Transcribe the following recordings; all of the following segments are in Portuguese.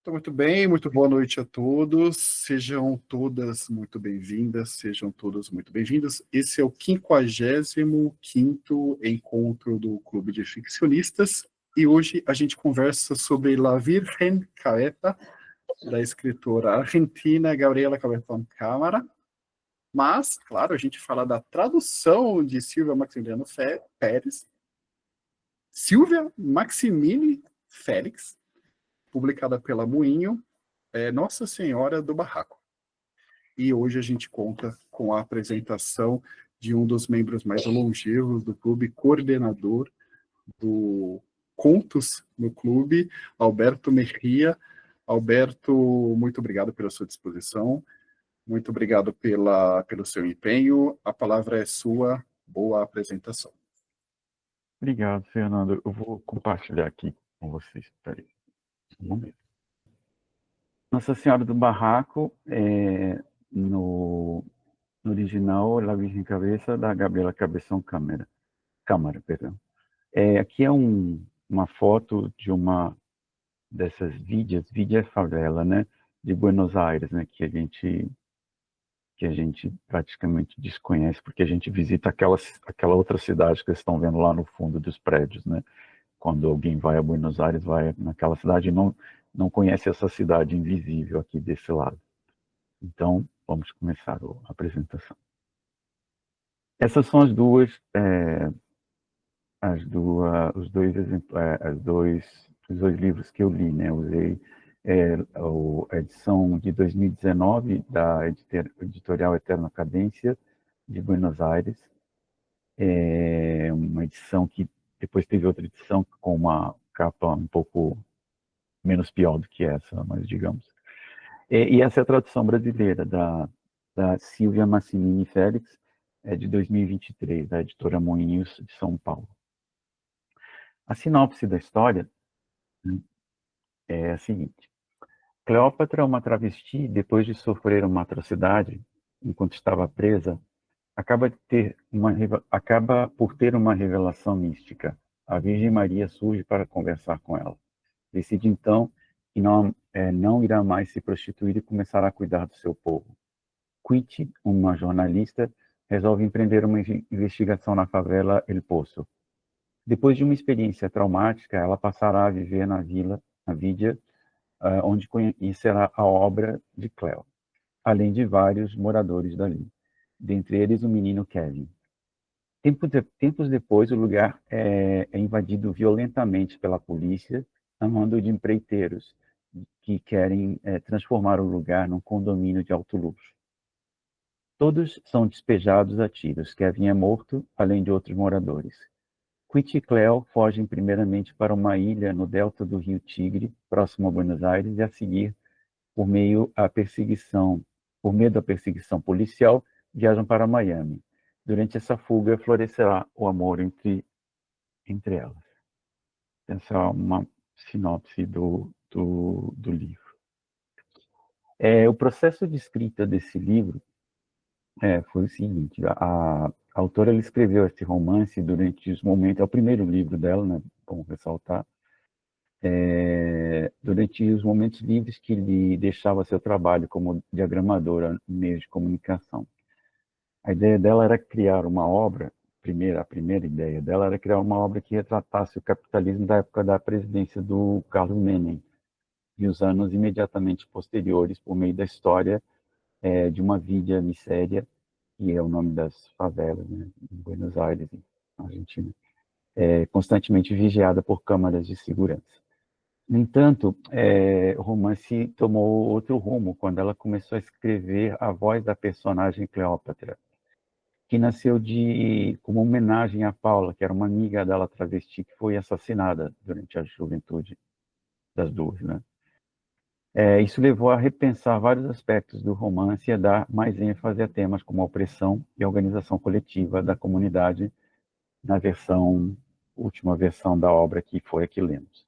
Muito bem, muito boa noite a todos. Sejam todas muito bem-vindas, sejam todos muito bem-vindos. Esse é o 55º encontro do Clube de Ficcionistas e hoje a gente conversa sobre La Virgen Caeta, da escritora argentina Gabriela Cabezón Cámara. Mas, claro, a gente fala da tradução de Silvia Maximiliano Pérez, Silvia Maximini Félix, publicada pela Moinho, Nossa Senhora do Barraco. E hoje a gente conta com a apresentação de um dos membros mais longevos do clube, coordenador do Contos no clube, Alberto Mejia. Alberto, muito obrigado pela sua disposição, muito obrigado pelo seu empenho. A palavra é sua, boa apresentação. Obrigado, Fernando. Eu vou compartilhar aqui com vocês. Espera aí. Um momento. Nossa Senhora do Barraco, no original, La Virgen Cabeça, da Gabriela Cabezón Cámara. Aqui é uma foto de uma dessas Villa Favela, né, de Buenos Aires, né, que a gente praticamente desconhece, porque a gente visita aquela outra cidade que vocês estão vendo lá no fundo dos prédios, né? Quando alguém vai a Buenos Aires, vai naquela cidade e não conhece essa cidade invisível aqui desse lado. Então, vamos começar a apresentação. Essas são os dois livros que eu li, né? Usei a edição de 2019 da editorial Eterna Cadência de Buenos Aires, uma edição que depois teve outra edição com uma capa um pouco menos pior do que essa, mas digamos. E essa é a tradução brasileira da Silvia Massimini Félix, de 2023, da editora Moinhos de São Paulo. A sinopse da história é a seguinte: Cleópatra, uma travesti, depois de sofrer uma atrocidade enquanto estava presa, acaba por ter uma revelação mística. A Virgem Maria surge para conversar com ela. Decide então que não irá mais se prostituir e começará a cuidar do seu povo. Quiti, uma jornalista, resolve empreender uma investigação na favela El Poço. Depois de uma experiência traumática, ela passará a viver na Villa, onde conhecerá a obra de Cleo, além de vários moradores dali, dentre eles o menino Kevin. Tempos depois, o lugar é invadido violentamente pela polícia, a mando de empreiteiros que querem transformar o lugar num condomínio de alto luxo. Todos são despejados a tiros. Kevin é morto, além de outros moradores. Quit e Cleo fogem primeiramente para uma ilha no delta do rio Tigre, próximo a Buenos Aires, e a seguir, por medo da perseguição policial, viajam para Miami. Durante essa fuga, florescerá o amor entre elas. Essa é uma sinopse do livro. O processo de escrita desse livro foi o seguinte: a autora ela escreveu esse romance durante os momentos, é o primeiro livro dela, né, bom ressaltar, durante os momentos livres que lhe deixava seu trabalho como diagramadora em meios de comunicação. A ideia dela era criar uma obra, a primeira ideia dela era criar uma obra que retratasse o capitalismo da época da presidência do Carlos Menem e os anos imediatamente posteriores, por meio da história de uma villa miséria, que é o nome das favelas, né, em Buenos Aires, na Argentina, constantemente vigiada por câmaras de segurança. No entanto, o romance tomou outro rumo quando ela começou a escrever a voz da personagem Cleópatra, que nasceu como homenagem a Paula, que era uma amiga dela travesti que foi assassinada durante a juventude das duas, né? Isso levou a repensar vários aspectos do romance e a dar mais ênfase a temas como a opressão e a organização coletiva da comunidade na última versão da obra, que foi a que lemos.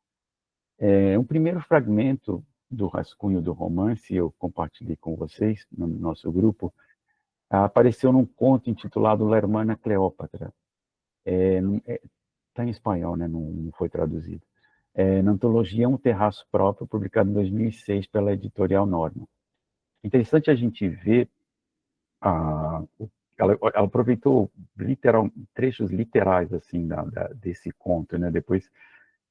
Um primeiro fragmento do rascunho do romance, eu compartilhei com vocês no nosso grupo, apareceu num conto intitulado La Hermana Cleópatra. Está em espanhol, né? Não foi traduzido. na antologia Um Terraço Próprio, publicado em 2006 pela editorial Norma. Interessante a gente ver, ela aproveitou trechos literais assim, desse conto, né? Depois,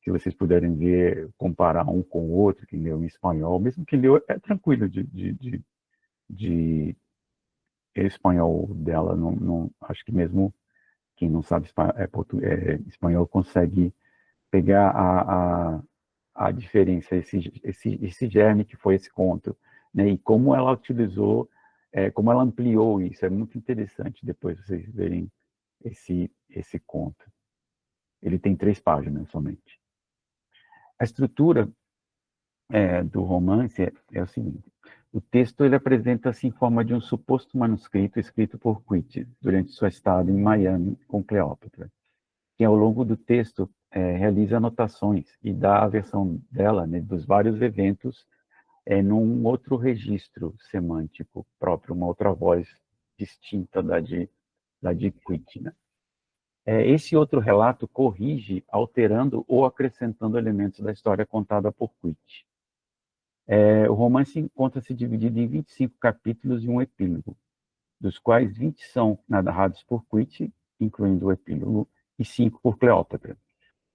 se vocês puderem ver, comparar um com o outro, quem leu em espanhol, mesmo quem leu é tranquilo de espanhol dela, acho que mesmo quem não sabe espanhol consegue pegar a diferença, esse germe que foi esse conto, né? E como ela utilizou, como ela ampliou isso, é muito interessante depois vocês verem esse conto. Ele tem 3 páginas somente. A estrutura do romance é o seguinte: o texto ele apresenta-se em forma de um suposto manuscrito escrito por Quitt durante sua estada em Miami com Cleópatra, que ao longo do texto realiza anotações e dá a versão dela, né, dos vários eventos num outro registro semântico próprio, uma outra voz distinta da de Quitt, né? Esse outro relato corrige, alterando ou acrescentando elementos da história contada por Quitt. O romance encontra-se dividido em 25 capítulos e um epílogo, dos quais 20 são narrados por Quitt, incluindo o epílogo, e 5 por Cleópatra.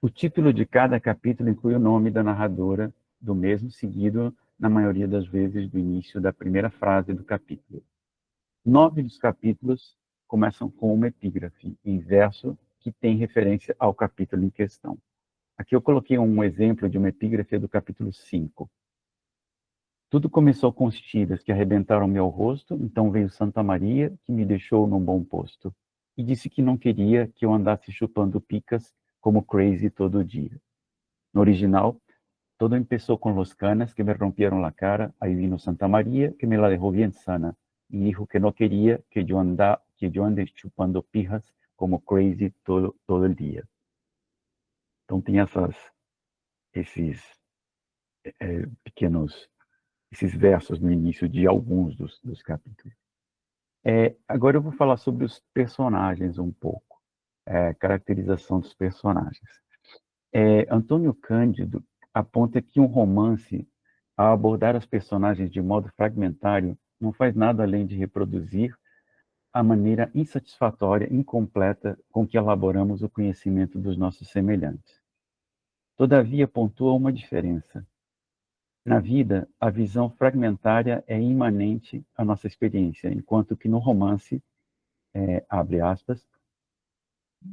O título de cada capítulo inclui o nome da narradora do mesmo, seguido, na maioria das vezes, do início da primeira frase do capítulo. 9 dos capítulos começam com uma epígrafe, em verso, que tem referência ao capítulo em questão. Aqui eu coloquei um exemplo de uma epígrafe do capítulo 5. Tudo começou com os tiras que arrebentaram meu rosto, então veio Santa Maria, que me deixou num bom posto, e disse que não queria que eu andasse chupando picas como crazy todo dia. No original, todo empezó con los canas que me rompieron la cara, ahí vino Santa María, que me la dejó bien sana, y dijo que no quería que yo ande chupando pijas como crazy todo el día. Então tem esses pequenos, esses versos no início de alguns dos capítulos. Agora eu vou falar sobre os personagens um pouco, caracterização dos personagens. Antônio Cândido aponta que um romance, ao abordar as personagens de modo fragmentário, não faz nada além de reproduzir a maneira insatisfatória, incompleta com que elaboramos o conhecimento dos nossos semelhantes. Todavia, pontua uma diferença. Na vida, a visão fragmentária é imanente à nossa experiência, enquanto que no romance, abre aspas,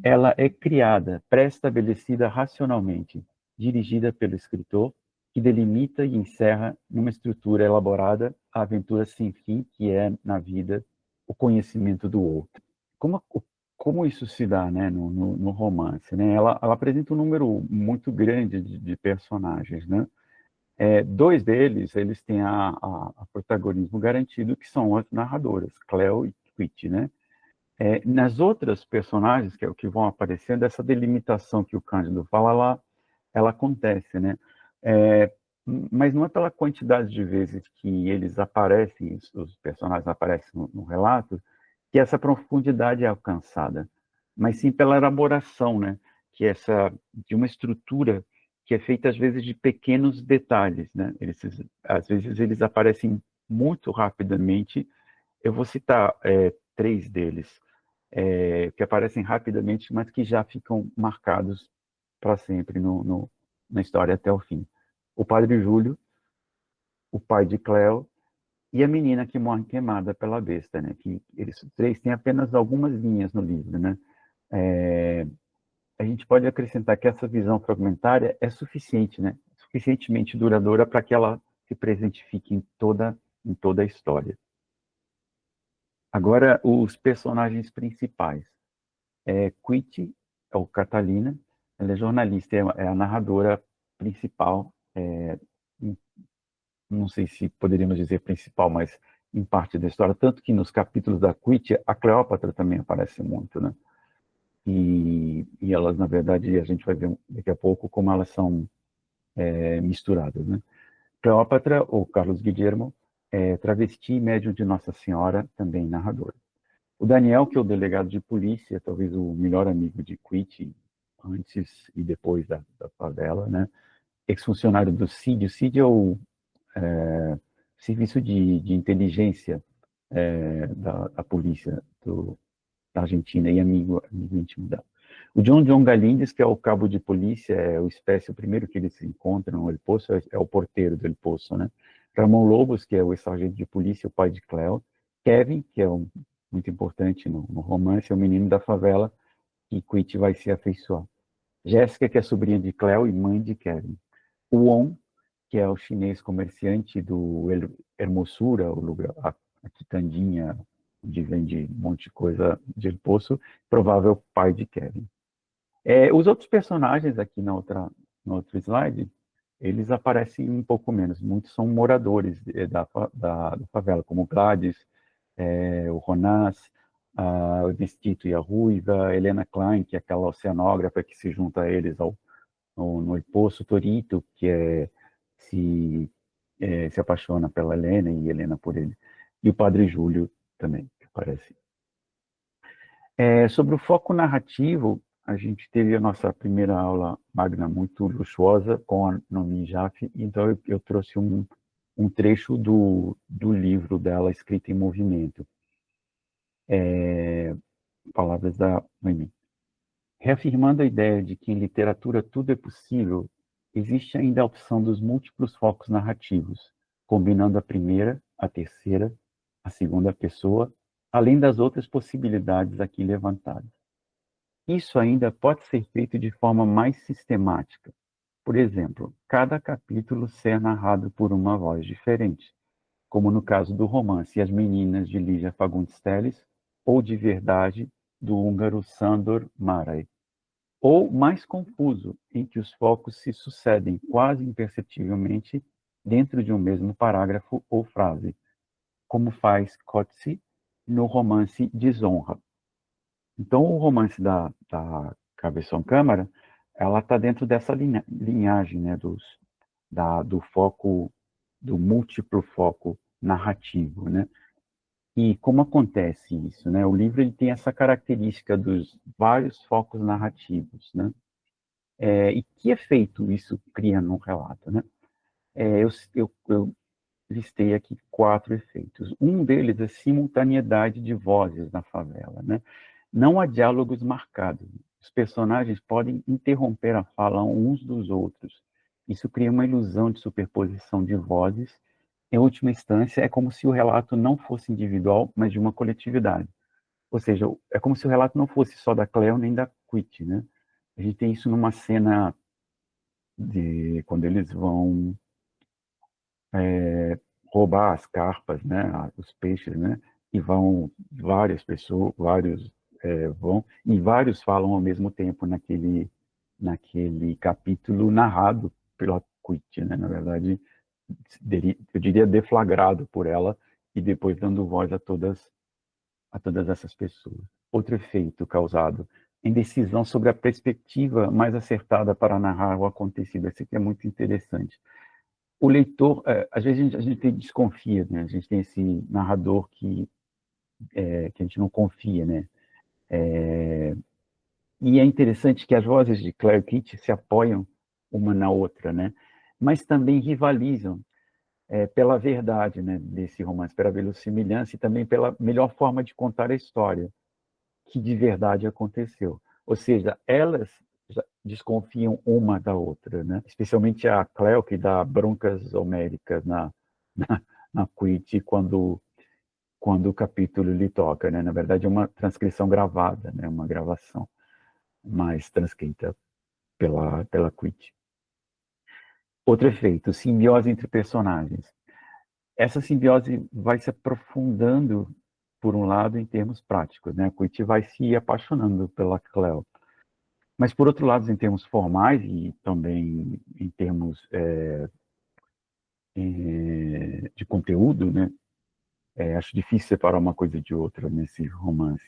ela é criada, pré-estabelecida racionalmente, dirigida pelo escritor, que delimita e encerra numa estrutura elaborada a aventura sem fim, que é, na vida, o conhecimento do outro. Como isso se dá, né, no romance? Né? Ela apresenta um número muito grande de personagens, né? 2 deles, eles têm a protagonismo garantido, que são as narradoras, Cleo e Quitt, né? Nas outras personagens, que é o que vão aparecendo, essa delimitação que o Cândido fala, ela acontece, né? Mas não é pela quantidade de vezes que eles aparecem, os personagens aparecem no relato, que essa profundidade é alcançada, mas sim pela elaboração, né? Que de uma estrutura que é feita, às vezes, de pequenos detalhes, né? Às vezes eles aparecem muito rapidamente. Eu vou citar 3 deles, que aparecem rapidamente, mas que já ficam marcados para sempre na história até o fim. O Padre Júlio, o pai de Cleo e a menina que morre queimada pela besta, né? Que eles 3 têm apenas algumas linhas no livro, né? A gente pode acrescentar que essa visão fragmentária é suficiente, né? Suficientemente duradoura para que ela se presentifique em toda a história. Agora, os personagens principais. Quitt, ou Catalina, ela é jornalista, é a narradora principal, não sei se poderíamos dizer principal, mas em parte da história, tanto que nos capítulos da Quitt, a Cleópatra também aparece muito, né? E elas, na verdade, a gente vai ver daqui a pouco como elas são misturadas, né? Cleópatra, ou Carlos Guillermo, travesti e médium de Nossa Senhora, também narradora. O Daniel, que é o delegado de polícia, talvez o melhor amigo de Quitt, antes e depois da favela, né? ex-funcionário do CID. O CID é o Serviço de Inteligência da polícia da Argentina e amigo íntimo dela. O John Galíndez, que é o cabo de polícia, é o espécie, o primeiro que eles se encontram no El Poço, é o porteiro do El Poço, né? Ramon Lobos, que é o sargento de polícia, o pai de Cleo. Kevin, que é muito importante no romance, é o menino da favela que Quit vai se afeiçoar. Jéssica, que é sobrinha de Cleo e mãe de Kevin. O Wong, que é o chinês comerciante do Hermosura, o lugar, a quitandinha, onde vende um monte de coisa de El Poço, provável pai de Kevin. Os outros personagens aqui no outro slide, eles aparecem um pouco menos. Muitos são moradores da favela, como Gladys, o Ronás, o Destito e a Ruiva, Helena Klein, que é aquela oceanógrafa que se junta a eles no Poço, Torito, que se apaixona pela Helena e Helena por ele. E o Padre Júlio também, que aparece. Sobre o foco narrativo, a gente teve a nossa primeira aula magna muito luxuosa com a Nomi Jaffe, então eu trouxe um trecho do livro dela, Escrita em Movimento. Palavras da Noemi. Reafirmando a ideia de que em literatura tudo é possível, existe ainda a opção dos múltiplos focos narrativos, combinando a primeira, a terceira, a segunda pessoa, além das outras possibilidades aqui levantadas. Isso ainda pode ser feito de forma mais sistemática. Por exemplo, cada capítulo ser narrado por uma voz diferente, como no caso do romance As Meninas, de Lígia Fagundes Telles, ou De Verdade, do húngaro Sándor Márai. Ou mais confuso, em que os focos se sucedem quase imperceptivelmente dentro de um mesmo parágrafo ou frase, como faz Coetzee no romance Desonra. Então, o romance da Cabeção Câmara, ela está dentro dessa linhagem, né, do foco, do múltiplo foco narrativo, né? E como acontece isso, né? O livro ele tem essa característica dos vários focos narrativos, né? E que efeito isso cria num relato, né? Eu listei aqui 4 efeitos. Um deles é simultaneidade de vozes na favela, né? Não há diálogos marcados. Os personagens podem interromper a fala uns dos outros. Isso cria uma ilusão de superposição de vozes. Em última instância, é como se o relato não fosse individual, mas de uma coletividade. Ou seja, é como se o relato não fosse só da Cleo nem da Quit, né? A gente tem isso numa cena de quando eles vão roubar as carpas, né, os peixes, né, e vão várias pessoas, vários vão e vários falam ao mesmo tempo naquele capítulo narrado pela Quit, né, na verdade, eu diria deflagrado por ela e depois dando voz a todas essas pessoas. Outro efeito causado, indecisão sobre a perspectiva mais acertada para narrar o acontecido. Esse aqui é muito interessante. O leitor, às vezes a gente desconfia, né? A gente tem esse narrador que a gente não confia, né? E é interessante que as vozes de Claire Kitty se apoiam uma na outra, né? Mas também rivalizam pela verdade, né, desse romance, pela verossimilhança e também pela melhor forma de contar a história que de verdade aconteceu. Ou seja, elas desconfiam uma da outra, né? Especialmente a Cleo, que dá broncas homéricas na Quit quando o capítulo lhe toca, né? Na verdade, é uma transcrição gravada, né? Uma gravação, mas transcrita pela Quit. Outro efeito, simbiose entre personagens. Essa simbiose vai se aprofundando, por um lado, em termos práticos, né? A Quit vai se apaixonando pela Cleo. Mas, por outro lado, em termos formais e também em termos de conteúdo, né? Acho difícil separar uma coisa de outra nesse romance.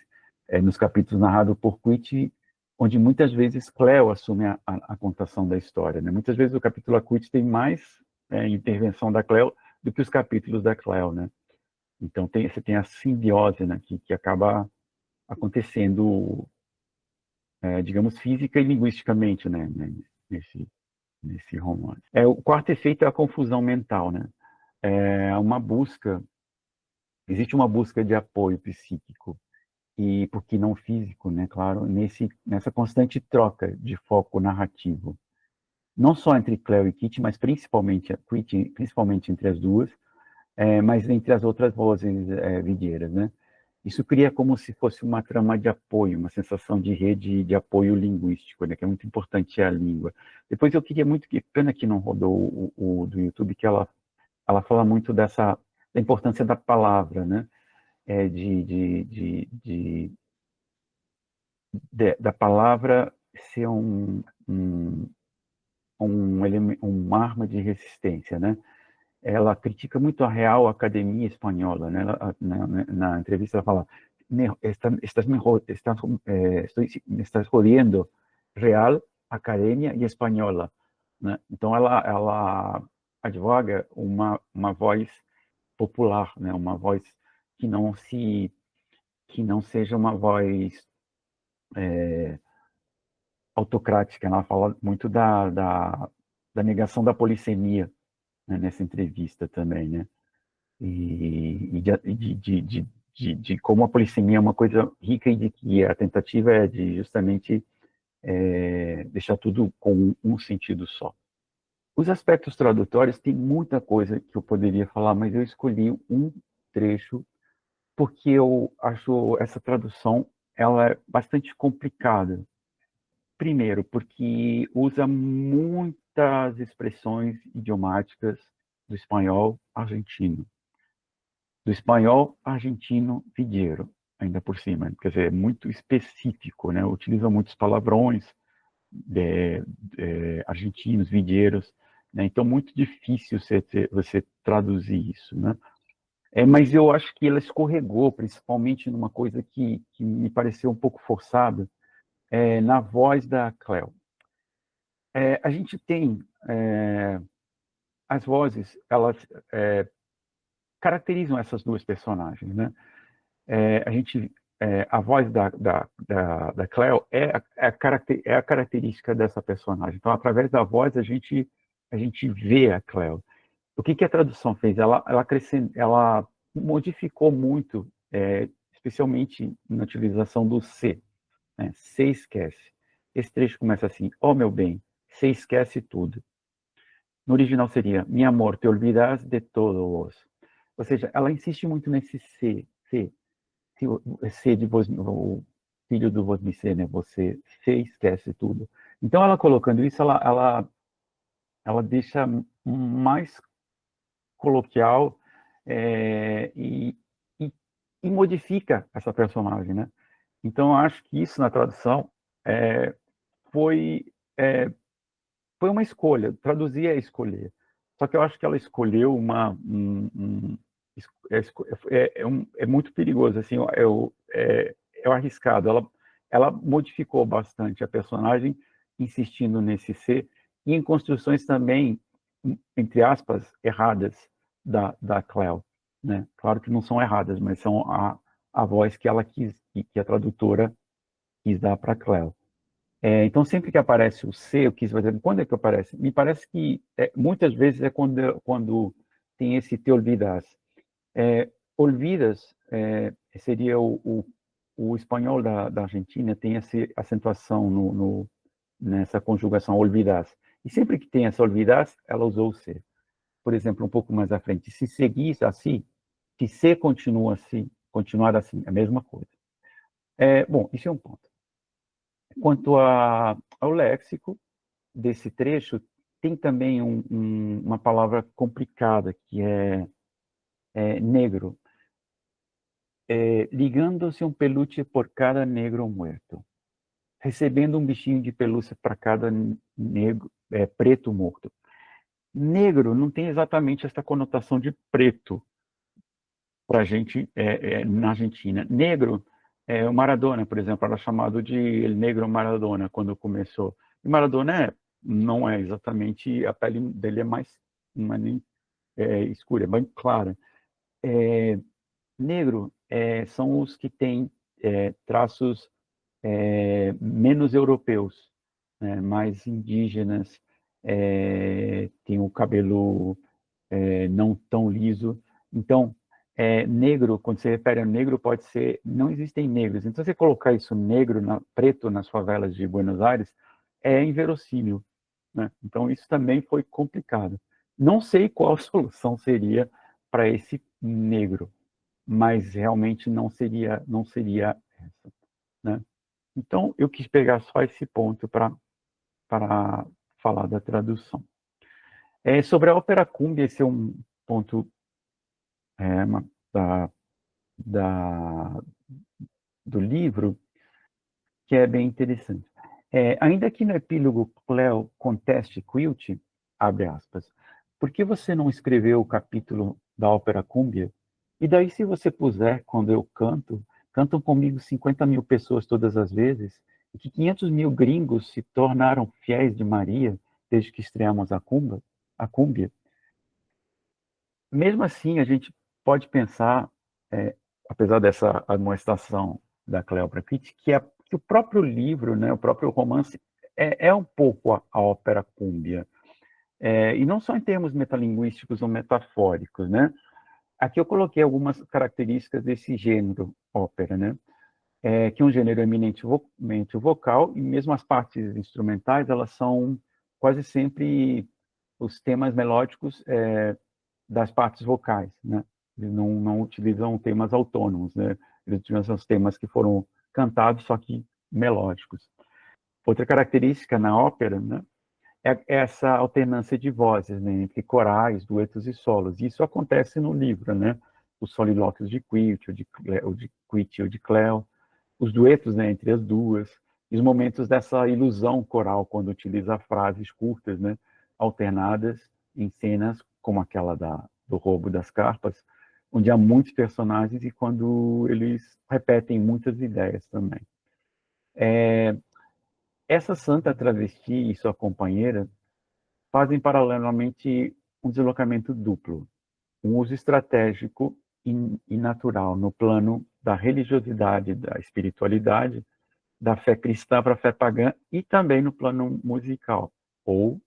Nos capítulos narrados por Quit, onde muitas vezes Cleo assume a contação da história, né? Muitas vezes o capítulo a Quit tem mais intervenção da Cleo do que os capítulos da Cleo, né? Então você tem a simbiose, né, que acaba acontecendo, digamos, física e linguisticamente, né, nesse nesse romance. O quarto efeito é a confusão mental, né? Existe uma busca de apoio psíquico e porque não físico, né? Claro, nessa constante troca de foco narrativo, não só entre Cleo e Kitty, mas principalmente entre as duas, mas entre as outras vozes vidieiras, né? Isso cria como se fosse uma trama de apoio, uma sensação de rede de apoio linguístico, né? Que é muito importante a língua. Depois eu queria muito, que pena que não rodou o do YouTube, que ela fala muito da importância da palavra, né? Da palavra ser uma arma de resistência, né? Ela critica muito a Real Academia Espanhola, né? Na entrevista ela fala: estás jodiendo Real Academia e Espanhola, né? Então ela advoga uma voz popular, né? Uma voz que não seja uma voz autocrática. Ela fala muito da negação da polissemia, né? Nessa entrevista também, né? E de como a polissemia é uma coisa rica e de que a tentativa é de justamente deixar tudo com um sentido só. Os aspectos tradutórios, tem muita coisa que eu poderia falar, mas eu escolhi um trecho porque eu acho essa tradução ela é bastante complicada. Primeiro, porque usa muitas expressões idiomáticas do espanhol argentino. Do espanhol argentino vidieiro, ainda por cima. Quer dizer, é muito específico, né? Utiliza muitos palavrões argentinos, vidieiros, né? Então, muito difícil você traduzir isso, né? Mas eu acho que ela escorregou, principalmente numa coisa que me pareceu um pouco forçada, na voz da Cleo. A gente tem as vozes, elas caracterizam essas duas personagens, né? A voz da Cleo é a característica dessa personagem. Então, através da voz, a gente vê a Cleo. O que a tradução fez? Ela modificou muito, especialmente na utilização do se, né? Se esquece. Esse trecho começa assim: oh, meu bem, se esquece tudo. No original seria: mi amor, te olvidas de todo vos. Ou seja, ela insiste muito nesse se de vos, o filho do vos me ser, né? Você se esquece tudo. Então, ela colocando isso, ela deixa mais coloquial e, e modifica essa personagem, né? Então, eu acho que isso na tradução foi foi uma escolha. Traduzir é escolher. Só que eu acho que ela escolheu é muito perigoso, assim, é arriscado. Ela modificou bastante a personagem, insistindo nesse ser, e em construções também, entre aspas, erradas da Cleo, né? Claro que não são erradas, mas são a voz que ela quis, que a tradutora quis dar para a Cleo. Então, sempre que aparece o C, eu quis fazer, quando é que aparece? Me parece que muitas vezes é quando tem esse te olvidas. Olvidas seria o espanhol da Argentina, tem essa acentuação nessa conjugação olvidas. E sempre que tem essa olvidas, ela usou o C. Por exemplo, um pouco mais à frente, se seguir assim, se C continua assim, continuar assim, é a mesma coisa. Bom, isso é um ponto. Quanto ao léxico desse trecho, tem também uma palavra complicada, que é negro. Ligando-se um peluche por cada negro muerto. Recebendo um bichinho de pelúcia para cada negro, preto morto. Negro não tem exatamente essa conotação de preto para a gente na Argentina. Negro, o Maradona, por exemplo, era chamado de El Negro Maradona quando começou. E Maradona não é exatamente, a pele dele é mais, não é nem escura, é bem clara. Negro são os que têm traços menos europeus, né, mais indígenas, tem o cabelo não tão liso. Então, negro, quando se refere a negro, pode ser, não existem negros. Então, você colocar isso negro, preto nas favelas de Buenos Aires, é inverossímil, né? Então, isso também foi complicado. Não sei qual a solução seria para esse negro, mas realmente não seria essa, né? Então, eu quis pegar só esse ponto para falar da tradução. Sobre a ópera cumbia, esse é um ponto da, da, do livro que é bem interessante. Ainda que no epílogo Cleo conteste Quilt, abre aspas, por que você não escreveu o capítulo da ópera cúmbia? E daí, se você puser, quando eu cantam comigo 50 mil pessoas todas as vezes, e que 500 mil gringos se tornaram fiéis de Maria desde que estreamos a cúmbia. Mesmo assim, a gente pode pensar, apesar dessa admoestação da Cleópatra Pitt, que o próprio livro, né, o próprio romance, é um pouco a ópera cúmbia. E não só em termos metalinguísticos ou metafóricos, né? Aqui eu coloquei algumas características desse gênero ópera, né? Que é um gênero eminentemente vocal, e mesmo as partes instrumentais, elas são quase sempre os temas melódicos das partes vocais, né? Eles não utilizam temas autônomos, né? Eles utilizam os temas que foram cantados, só que melódicos. Outra característica na ópera, né, é essa alternância de vozes, né, entre corais, duetos e solos. Isso acontece no livro, né? Os solilóquios de Quilt, ou de Cleo, os duetos, né, entre as duas, e os momentos dessa ilusão coral, quando utiliza frases curtas, né, alternadas em cenas como aquela do roubo das carpas, onde há muitos personagens e quando eles repetem muitas ideias também. Essa santa travesti e sua companheira fazem paralelamente um deslocamento duplo, um uso estratégico e natural no plano da religiosidade, da espiritualidade, da fé cristã para a fé pagã e também no plano musical ou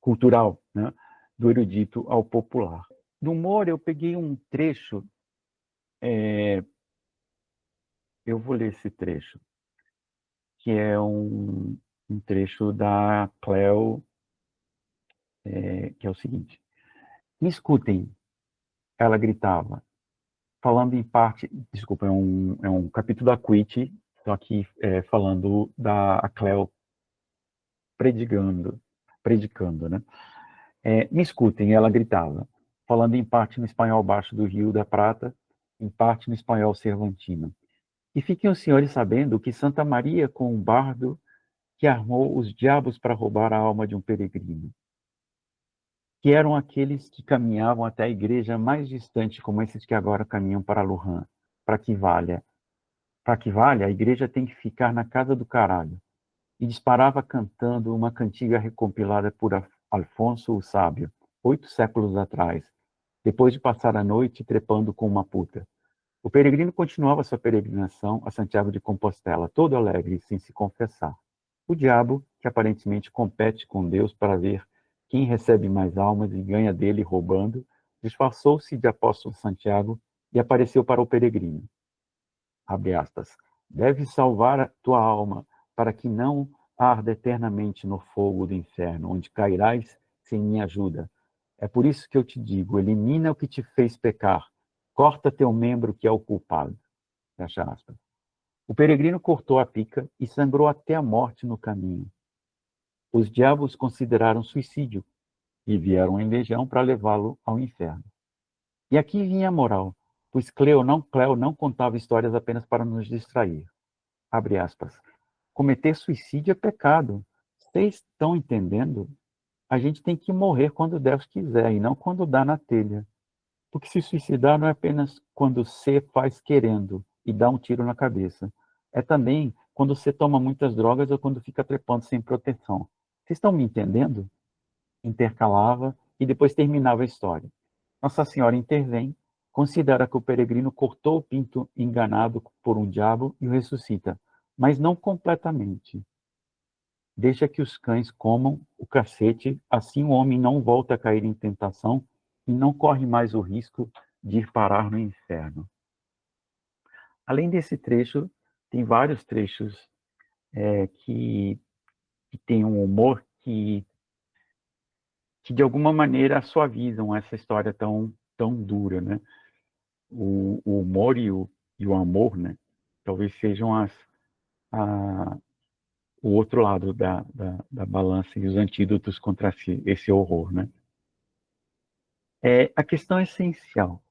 cultural, né? Do erudito ao popular. Do humor, eu peguei um trecho, eu vou ler esse trecho, que é um trecho da Cleo, que é o seguinte: me escutem, ela gritava, falando em parte, desculpa, é um capítulo da Quit, só que falando da Cleo predicando, né? Me escutem, ela gritava, falando em parte no espanhol baixo do Rio da Prata, em parte no espanhol cervantino. E fiquem os senhores sabendo que Santa Maria, com um bardo que armou os diabos para roubar a alma de um peregrino, que eram aqueles que caminhavam até a igreja mais distante, como esses que agora caminham para Lujan, para que valha. Para que valha, a igreja tem que ficar na casa do caralho. E disparava cantando uma cantiga recompilada por Alfonso o Sábio, 8 séculos atrás, depois de passar a noite trepando com uma puta. O peregrino continuava sua peregrinação a Santiago de Compostela, todo alegre, sem se confessar. O diabo, que aparentemente compete com Deus para ver quem recebe mais almas e ganha dele roubando, disfarçou-se de apóstolo Santiago e apareceu para o peregrino. Abre aspas. Deve salvar a tua alma para que não arda eternamente no fogo do inferno, onde cairás sem minha ajuda. É por isso que eu te digo, elimina o que te fez pecar, corta teu membro que é o culpado. Fecha aspas. O peregrino cortou a pica e sangrou até a morte no caminho. Os diabos consideraram suicídio e vieram em legião para levá-lo ao inferno. E aqui vinha a moral, pois Cleo não contava histórias apenas para nos distrair. Abre aspas. Cometer suicídio é pecado. Vocês estão entendendo? A gente tem que morrer quando Deus quiser e não quando dá na telha. Porque se suicidar não é apenas quando você faz querendo e dá um tiro na cabeça. É também quando você toma muitas drogas ou quando fica trepando sem proteção. Vocês estão me entendendo? Intercalava e depois terminava a história. Nossa Senhora intervém, considera que o peregrino cortou o pinto enganado por um diabo e o ressuscita, mas não completamente. Deixa que os cães comam o cacete, assim o homem não volta a cair em tentação e não corre mais o risco de ir parar no inferno. Além desse trecho, tem vários trechos que têm um humor que de alguma maneira suavizam essa história tão dura, né? O humor e o amor, né? Talvez sejam o outro lado da balança e os antídotos contra esse horror, né? A questão essencial.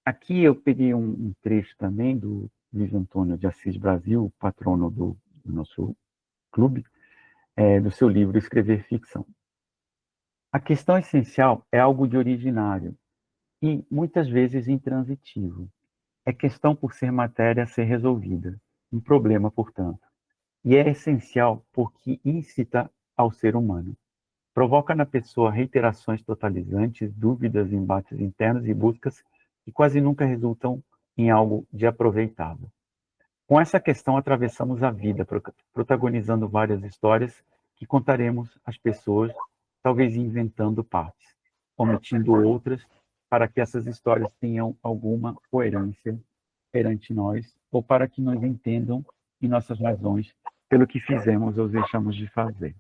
Aqui eu peguei um trecho também do Luiz Antônio de Assis Brasil, patrono do nosso clube, do seu livro Escrever Ficção. A questão essencial é algo de originário e muitas vezes intransitivo. É questão por ser matéria a ser resolvida, um problema, portanto. E é essencial porque incita ao ser humano. Provoca na pessoa reiterações totalizantes, dúvidas, embates internos e buscas que quase nunca resultam em algo de aproveitável. Com essa questão, atravessamos a vida, protagonizando várias histórias que contaremos às pessoas, talvez inventando partes, omitindo outras, para que essas histórias tenham alguma coerência perante nós, ou para que nos entendam em nossas razões pelo que fizemos ou deixamos de fazer.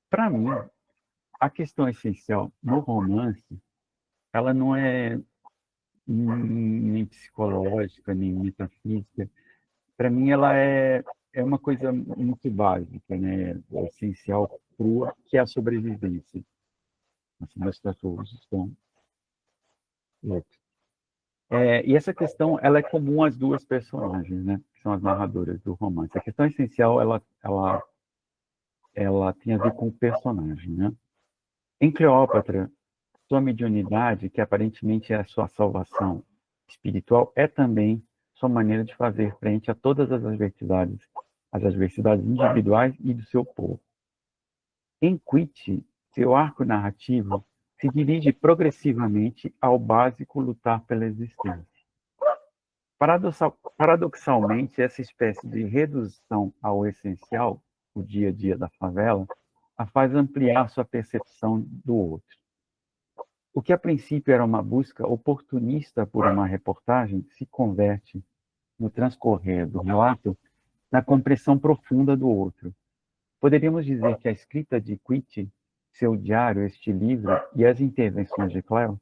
Para mim, a questão essencial no romance, ela não é nem psicológica, nem metafísica. Para mim, ela é uma coisa muito básica, né? É essencial, crua, que é a sobrevivência. Assim, meus cachorros estão loucos. E essa questão, ela é comum às duas personagens, né? Que são as narradoras do romance. A questão essencial, ela tem a ver com o personagem, né? Em Cleópatra, sua mediunidade, que aparentemente é a sua salvação espiritual, é também sua maneira de fazer frente a todas as adversidades individuais e do seu povo. Em Quit, seu arco narrativo se dirige progressivamente ao básico lutar pela existência. Paradoxalmente, essa espécie de redução ao essencial, o dia a dia da favela, a faz ampliar sua percepção do outro. O que a princípio era uma busca oportunista por uma reportagem se converte, no transcorrer do relato, na compreensão profunda do outro. Poderíamos dizer que a escrita de Quit, seu diário, este livro e as intervenções de Cleo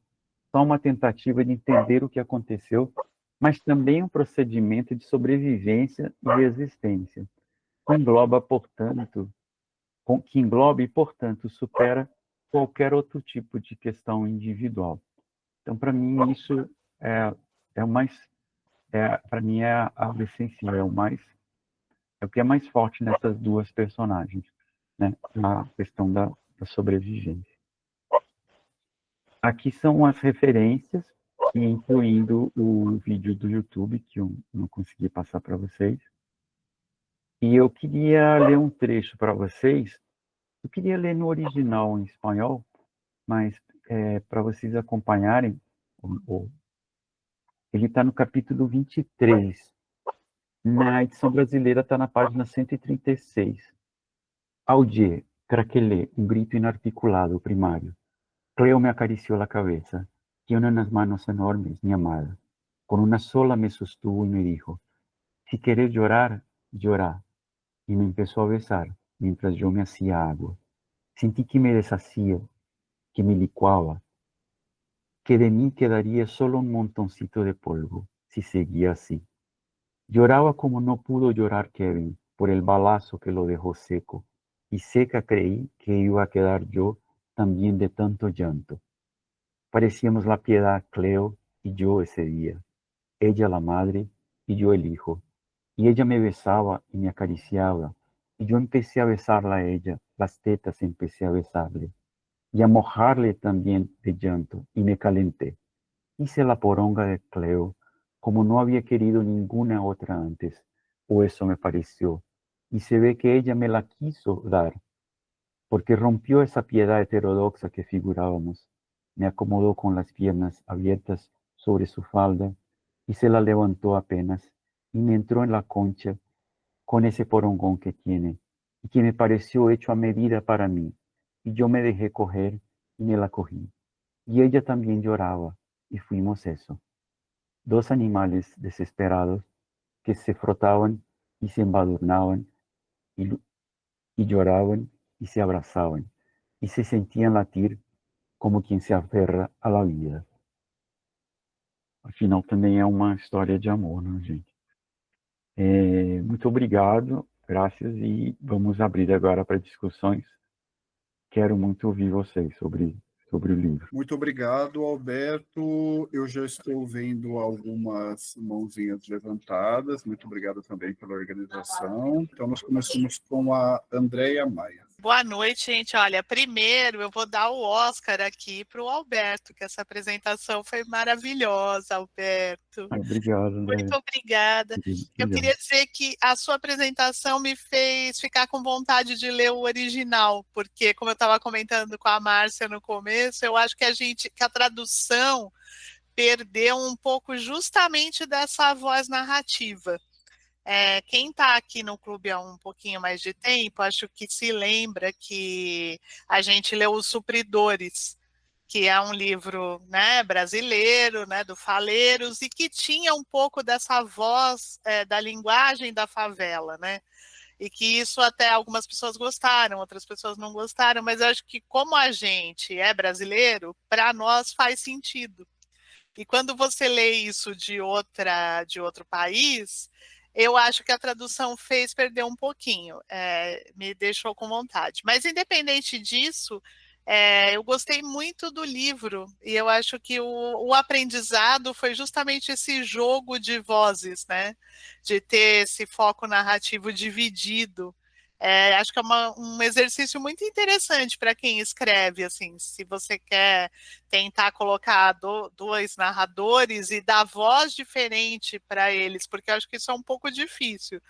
são uma tentativa de entender o que aconteceu, mas também um procedimento de sobrevivência e resistência, que engloba e, portanto, supera qualquer outro tipo de questão individual. Então, para mim, isso é o mais, para mim, é a essencial, é o que é mais forte nessas duas personagens, né? A questão da sobrevivência. Aqui são as referências, incluindo o vídeo do YouTube, que eu não consegui passar para vocês. E eu queria ler um trecho para vocês. Eu queria ler no original em espanhol, mas para vocês acompanharem, ele está no capítulo 23. Na edição brasileira está na página 136. Audié, craquelé, un grito inarticulado primario. Cleo me acarició la cabeza. Tiene unas manos enormes, mi amada. Con una sola me sostuvo y me dijo, si quieres llorar, llora. Y me empezó a besar mientras yo me hacía agua. Sentí que me deshacía, que me licuaba, que de mí quedaría solo un montoncito de polvo si seguía así. Lloraba como no pudo llorar Kevin por el balazo que lo dejó seco, y seca creí que iba a quedar yo también de tanto llanto. Parecíamos la piedad Cleo y yo ese día, ella la madre y yo el hijo, y ella me besaba y me acariciaba, y yo empecé a besarla a ella, las tetas empecé a besarle, y a mojarle también de llanto, y me calenté. Hice la poronga de Cleo, como no había querido ninguna otra antes, o eso me pareció, y se ve que ella me la quiso dar, porque rompió esa piedad heterodoxa que figurábamos, me acomodó con las piernas abiertas sobre su falda, y se la levantó apenas, y me entró en la concha, con ese porongón que tiene y que me pareció hecho a medida para mí. Y yo me dejé coger y me la cogí. Y ella también lloraba y fuimos eso. Dos animales desesperados que se frotaban y se embadurnaban y, y lloraban y se abrazaban y se sentían latir como quem se aferra à la vida. Afinal, também é uma história de amor, né, gente? Muito obrigado, graças, e vamos abrir agora para discussões. Quero muito ouvir vocês sobre o livro. Muito obrigado, Alberto. Eu já estou vendo algumas mãozinhas levantadas. Muito obrigado também pela organização. Então, nós começamos com a Andréia Maia. Boa noite, gente. Olha, primeiro eu vou dar o Oscar aqui para o Alberto, que essa apresentação foi maravilhosa, Alberto. Obrigado, André. Muito obrigada. Eu queria dizer que a sua apresentação me fez ficar com vontade de ler o original, porque, como eu estava comentando com a Márcia no começo, eu acho que a tradução perdeu um pouco justamente dessa voz narrativa. Quem está aqui no clube há um pouquinho mais de tempo, acho que se lembra que a gente leu Os Supridores, que é um livro, né, brasileiro, né, do Faleiros, e que tinha um pouco dessa voz da linguagem da favela, né? E que isso até algumas pessoas gostaram, outras pessoas não gostaram, mas eu acho que como a gente é brasileiro, para nós faz sentido. E quando você lê isso de outro país, eu acho que a tradução fez perder um pouquinho, me deixou com vontade. Mas, independente disso, eu gostei muito do livro, e eu acho que o aprendizado foi justamente esse jogo de vozes, né? De ter esse foco narrativo dividido. Acho que é um exercício muito interessante para quem escreve, assim, se você quer tentar colocar dois narradores e dar voz diferente para eles, porque eu acho que isso é um pouco difícil.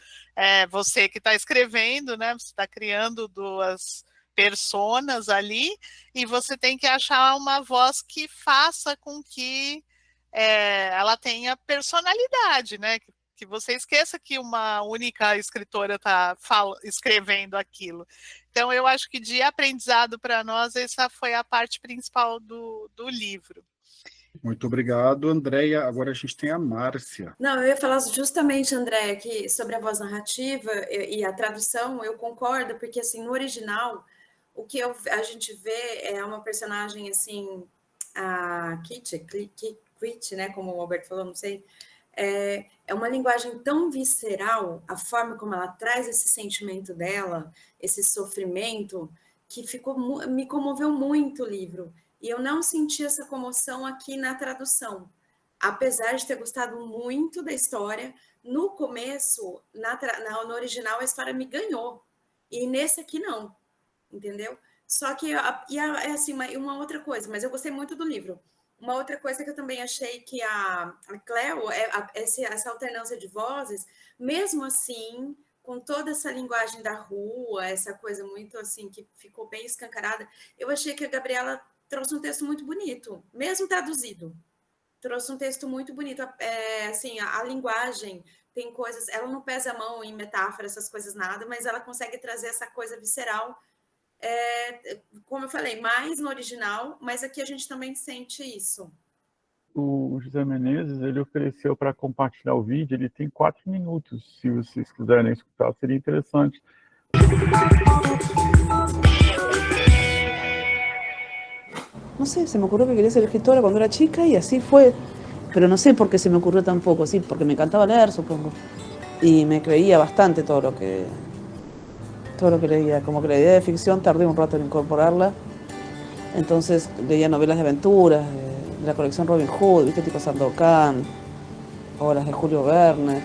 Você que está escrevendo, né, você está criando duas personas ali, e você tem que achar uma voz que faça com que ela tenha personalidade, né? Que você esqueça que uma única escritora está escrevendo aquilo. Então, eu acho que de aprendizado para nós, essa foi a parte principal do livro. Muito obrigado, Andréia. Agora a gente tem a Márcia. Não, eu ia falar justamente, Andréia, que sobre a voz narrativa e a tradução, eu concordo, porque assim, no original, o que a gente vê é uma personagem assim, a Kit, né, como o Alberto falou, não sei, é uma linguagem tão visceral, a forma como ela traz esse sentimento dela, esse sofrimento, que me comoveu muito o livro. E eu não senti essa comoção aqui na tradução. Apesar de ter gostado muito da história, no começo, no original, a história me ganhou. E nesse aqui, não. Entendeu? Só que, assim, uma outra coisa, mas eu gostei muito do livro. Uma outra coisa que eu também achei que a Cleo, essa alternância de vozes, mesmo assim, com toda essa linguagem da rua, essa coisa muito assim, que ficou bem escancarada, eu achei que a Gabriela trouxe um texto muito bonito, mesmo traduzido. Trouxe um texto muito bonito. Assim, a linguagem tem coisas, ela não pesa a mão em metáfora, essas coisas nada, mas ela consegue trazer essa coisa visceral, como eu falei, mais no original, mas aqui a gente também sente isso. O José Menezes, ele ofereceu para compartilhar o vídeo, ele tem 4 minutos, se vocês quiserem escutar, seria interessante. No sé, se me ocurrió que quería ser escritora cuando era chica y así fue, pero no sé por qué se me ocurrió tampoco, sí, porque me encantaba leer, supongo, y me creía bastante todo lo que leía, como que la idea de ficción tardé un rato en incorporarla, entonces leía novelas de aventuras, de la colección Robin Hood, ¿viste? Tipo Sandokan, o las de Julio Verne,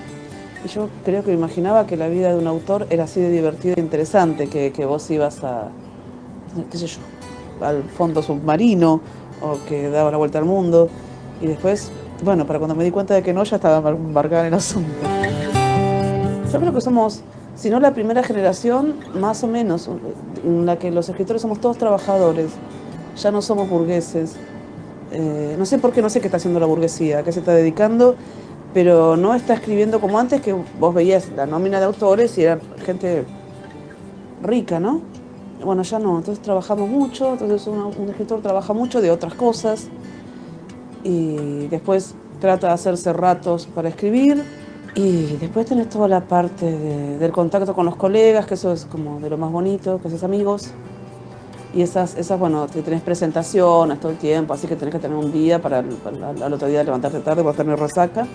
y yo creo que imaginaba que la vida de un autor era así de divertida e interesante, que vos ibas a, qué sé yo, al fondo submarino, o que daba la vuelta al mundo, y después, bueno, para cuando me di cuenta de que no, ya estaba embarcada en el asunto. Yo creo que somos, si no la primera generación, más o menos, en la que los escritores somos todos trabajadores, ya no somos burgueses. No sé por qué, no sé qué está haciendo la burguesía, a qué se está dedicando, pero no está escribiendo como antes, que vos veías la nómina de autores y era gente rica, ¿no? Bueno, ya no, entonces trabajamos mucho, entonces un escritor trabaja mucho de otras cosas y después trata de hacerse ratos para escribir y después tenés toda la parte del contacto con los colegas, que eso es como de lo más bonito, que haces amigos. Y esas, bueno, tenés presentaciones todo el tiempo, así que tenés que tener un día para al otro día levantarte tarde para tener resaca.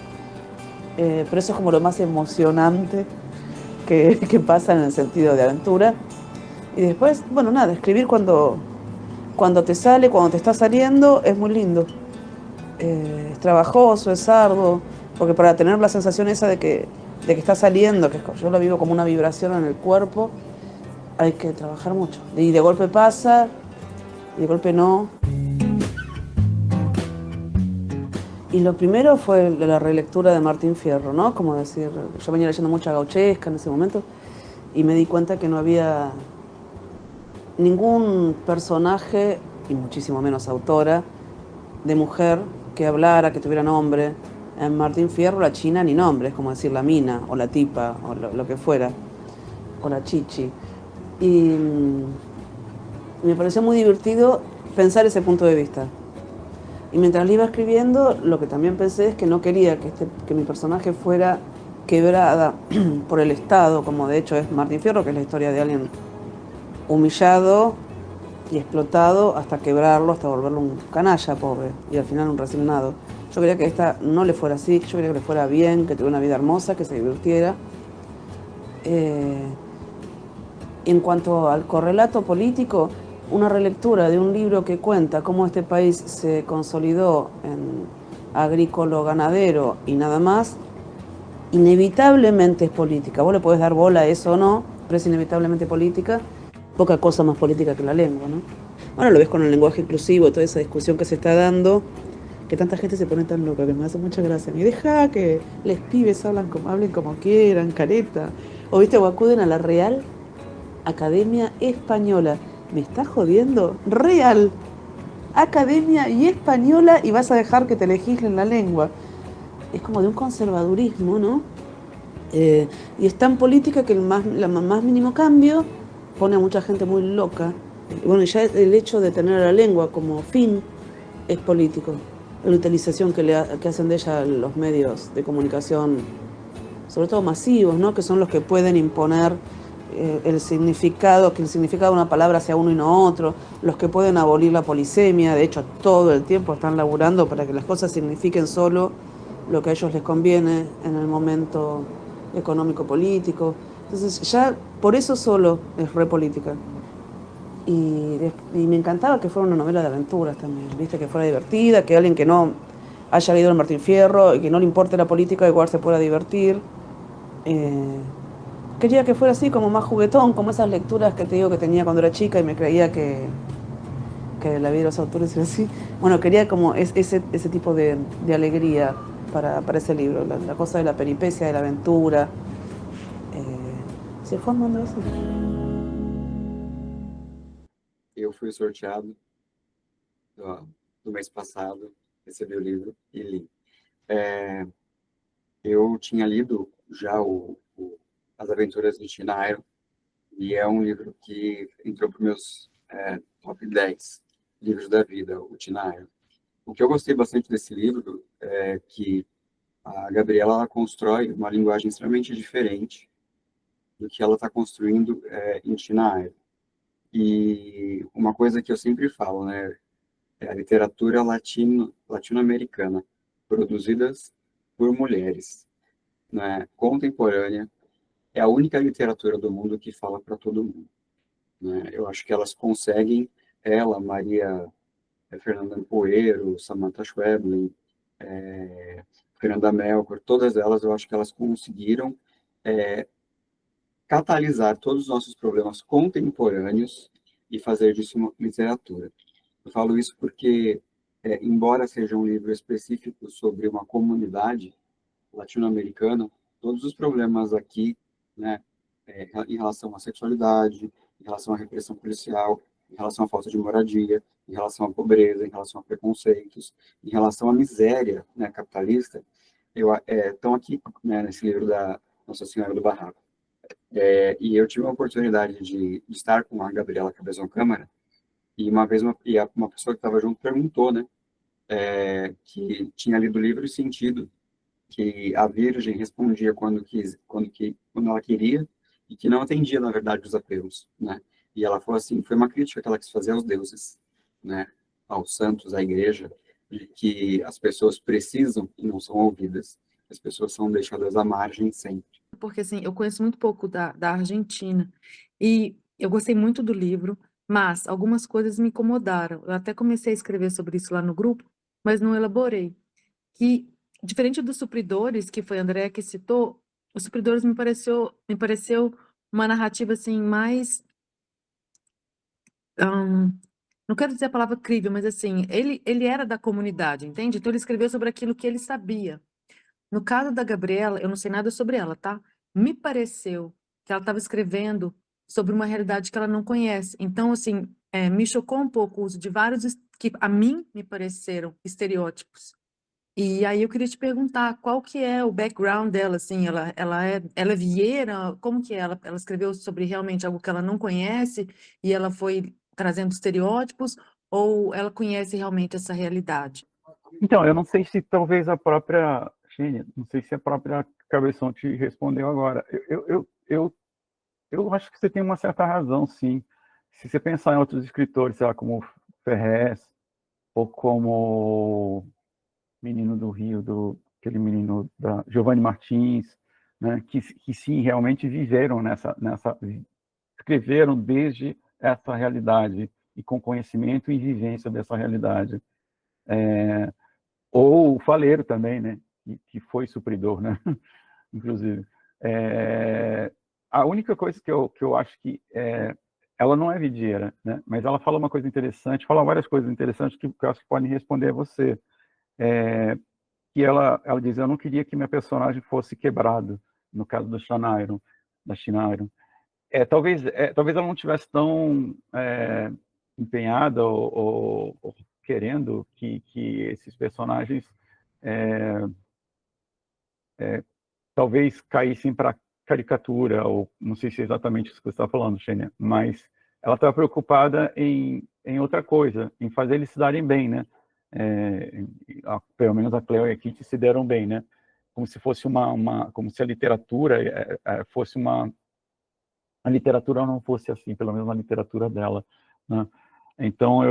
Pero eso es como lo más emocionante que pasa en el sentido de aventura. Y después, bueno, nada, escribir cuando te sale, cuando te está saliendo, es muy lindo. Es trabajoso, es arduo, porque para tener la sensación esa de que está saliendo, que yo lo vivo como una vibración en el cuerpo, hay que trabajar mucho. Y de golpe pasa, y de golpe no. Y lo primero fue la relectura de Martín Fierro, ¿no? Como decir, yo venía leyendo mucha gauchesca en ese momento, y me di cuenta que no había ningún personaje, y muchísimo menos autora, de mujer que hablara, que tuviera nombre. En Martín Fierro la china ni nombre, es como decir la mina, o la tipa, o lo que fuera, o la chichi. Y me pareció muy divertido pensar ese punto de vista. Y mientras lo iba escribiendo, lo que también pensé es que no quería que mi personaje fuera quebrada por el Estado, como de hecho es Martín Fierro, que es la historia de alguien humillado y explotado hasta quebrarlo, hasta volverlo un canalla pobre y al final un resignado. Yo quería que esta no le fuera así, yo quería que le fuera bien, que tuviera una vida hermosa, que se divirtiera. En cuanto al correlato político, una relectura de un libro que cuenta cómo este país se consolidó en agrícola, ganadero y nada más, inevitablemente es política. Vos le podés dar bola a eso o no, pero es inevitablemente política. Poca cosa más política que la lengua, ¿no? Ahora lo ves con el lenguaje inclusivo, toda esa discusión que se está dando, que tanta gente se pone tan loca, que me hace mucha gracia. Y deja que les pibes hablen como quieran, careta. O viste, o acuden a la Real Academia Española. ¿Me estás jodiendo? Real Academia y Española, y vas a dejar que te legislen la lengua. Es como de un conservadurismo, ¿no? Y es tan política que el más mínimo cambio pone a mucha gente muy loca. Bueno, ya el hecho de tener a la lengua como fin es político. La utilización que hacen de ella los medios de comunicación, sobre todo masivos, ¿no? Que son los que pueden imponer el significado, que el significado de una palabra sea uno y no otro, los que pueden abolir la polisemia, de hecho todo el tiempo están laburando para que las cosas signifiquen solo lo que a ellos les conviene en el momento económico-político. Entonces ya por eso solo es re política. Y me encantaba que fuera una novela de aventuras también, viste, que fuera divertida, que alguien que no haya leído el Martín Fierro y que no le importe la política igual se pueda divertir. Quería que fuera así, como más juguetón, como esas lecturas que te digo que tenía cuando era chica y me creía que la vida de los autores era así. Bueno, quería como ese tipo de alegría para ese libro, la cosa de la peripecia, de la aventura. Se fue armando eso. Eu fui sorteado do mês passado, recebi o livro e li. Eu tinha lido já As Aventuras de Tina Iron, e é um livro que entrou para os meus top 10 livros da vida, o Tina Iron. O que eu gostei bastante desse livro é que a Gabriela ela constrói uma linguagem extremamente diferente do que ela está construindo em Tina Iron. E uma coisa que eu sempre falo, né, é a literatura latino-americana, produzidas por mulheres, né, contemporânea, é a única literatura do mundo que fala para todo mundo, né? Eu acho que elas conseguem, Maria Fernanda Poeiro, Samantha Schweblin, Fernanda Melchor, todas elas, eu acho que elas conseguiram catalisar todos os nossos problemas contemporâneos e fazer disso uma literatura. Eu falo isso porque, embora seja um livro específico sobre uma comunidade latino-americana, todos os problemas aqui, né, em relação à sexualidade, em relação à repressão policial, em relação à falta de moradia, em relação à pobreza, em relação a preconceitos, em relação à miséria, né, capitalista, estão aqui, né, nesse livro da Nossa Senhora do Barraco. E eu tive a oportunidade de estar com a Gabriela Cabezon Câmara, e uma vez uma pessoa que estava junto perguntou, né, que tinha lido o livro e sentido que a Virgem respondia quando ela queria, e que não atendia, na verdade, os apelos, né? E ela falou assim, foi uma crítica que ela quis fazer aos deuses, né? Aos santos, à igreja, de que as pessoas precisam e não são ouvidas. As pessoas são deixadas à margem sempre. Porque, assim, eu conheço muito pouco da Argentina, e eu gostei muito do livro, mas algumas coisas me incomodaram. Eu até comecei a escrever sobre isso lá no grupo, mas não elaborei. Que, diferente dos Supridores, que foi a Andrea que citou, os Supridores me pareceu uma narrativa, assim, mais... não quero dizer a palavra crível, mas, assim, ele era da comunidade, entende? Então, ele escreveu sobre aquilo que ele sabia. No caso da Gabriela, eu não sei nada sobre ela, tá? Me pareceu que ela estava escrevendo sobre uma realidade que ela não conhece. Então, assim, me chocou um pouco o uso de vários que a mim me pareceram estereótipos. E aí eu queria te perguntar qual que é o background dela, assim, ela é vieira? Como que é? Ela escreveu sobre realmente algo que ela não conhece e ela foi trazendo estereótipos, ou ela conhece realmente essa realidade? Então, eu não sei se talvez a própria... Xênia, não sei se a própria Cabeção te respondeu agora. Eu acho que você tem uma certa razão, sim. Se você pensar em outros escritores, sei lá, como Ferrez, ou como Menino do Rio, aquele menino da Giovanni Martins, né, que sim, realmente viveram escreveram desde essa realidade, e com conhecimento e vivência dessa realidade. Ou o Faleiro também, né, que foi supridor, né, inclusive. A única coisa que eu acho que ela não é vidieira, né, mas ela fala uma coisa interessante, fala várias coisas interessantes que eu acho que podem responder a você. Que ela diz, eu não queria que minha personagem fosse quebrado, no caso da Shiniron. Talvez ela não tivesse tão empenhada ou querendo que esses personagens talvez caíssem para caricatura, ou não sei se é exatamente isso que você está falando, Xênia, mas ela estava preocupada em outra coisa, em fazer eles se darem bem, né? Pelo menos a Cleo e a Kitty se deram bem, né? Como se fosse como se a literatura fosse a literatura não fosse assim, pelo menos a literatura dela, né? Então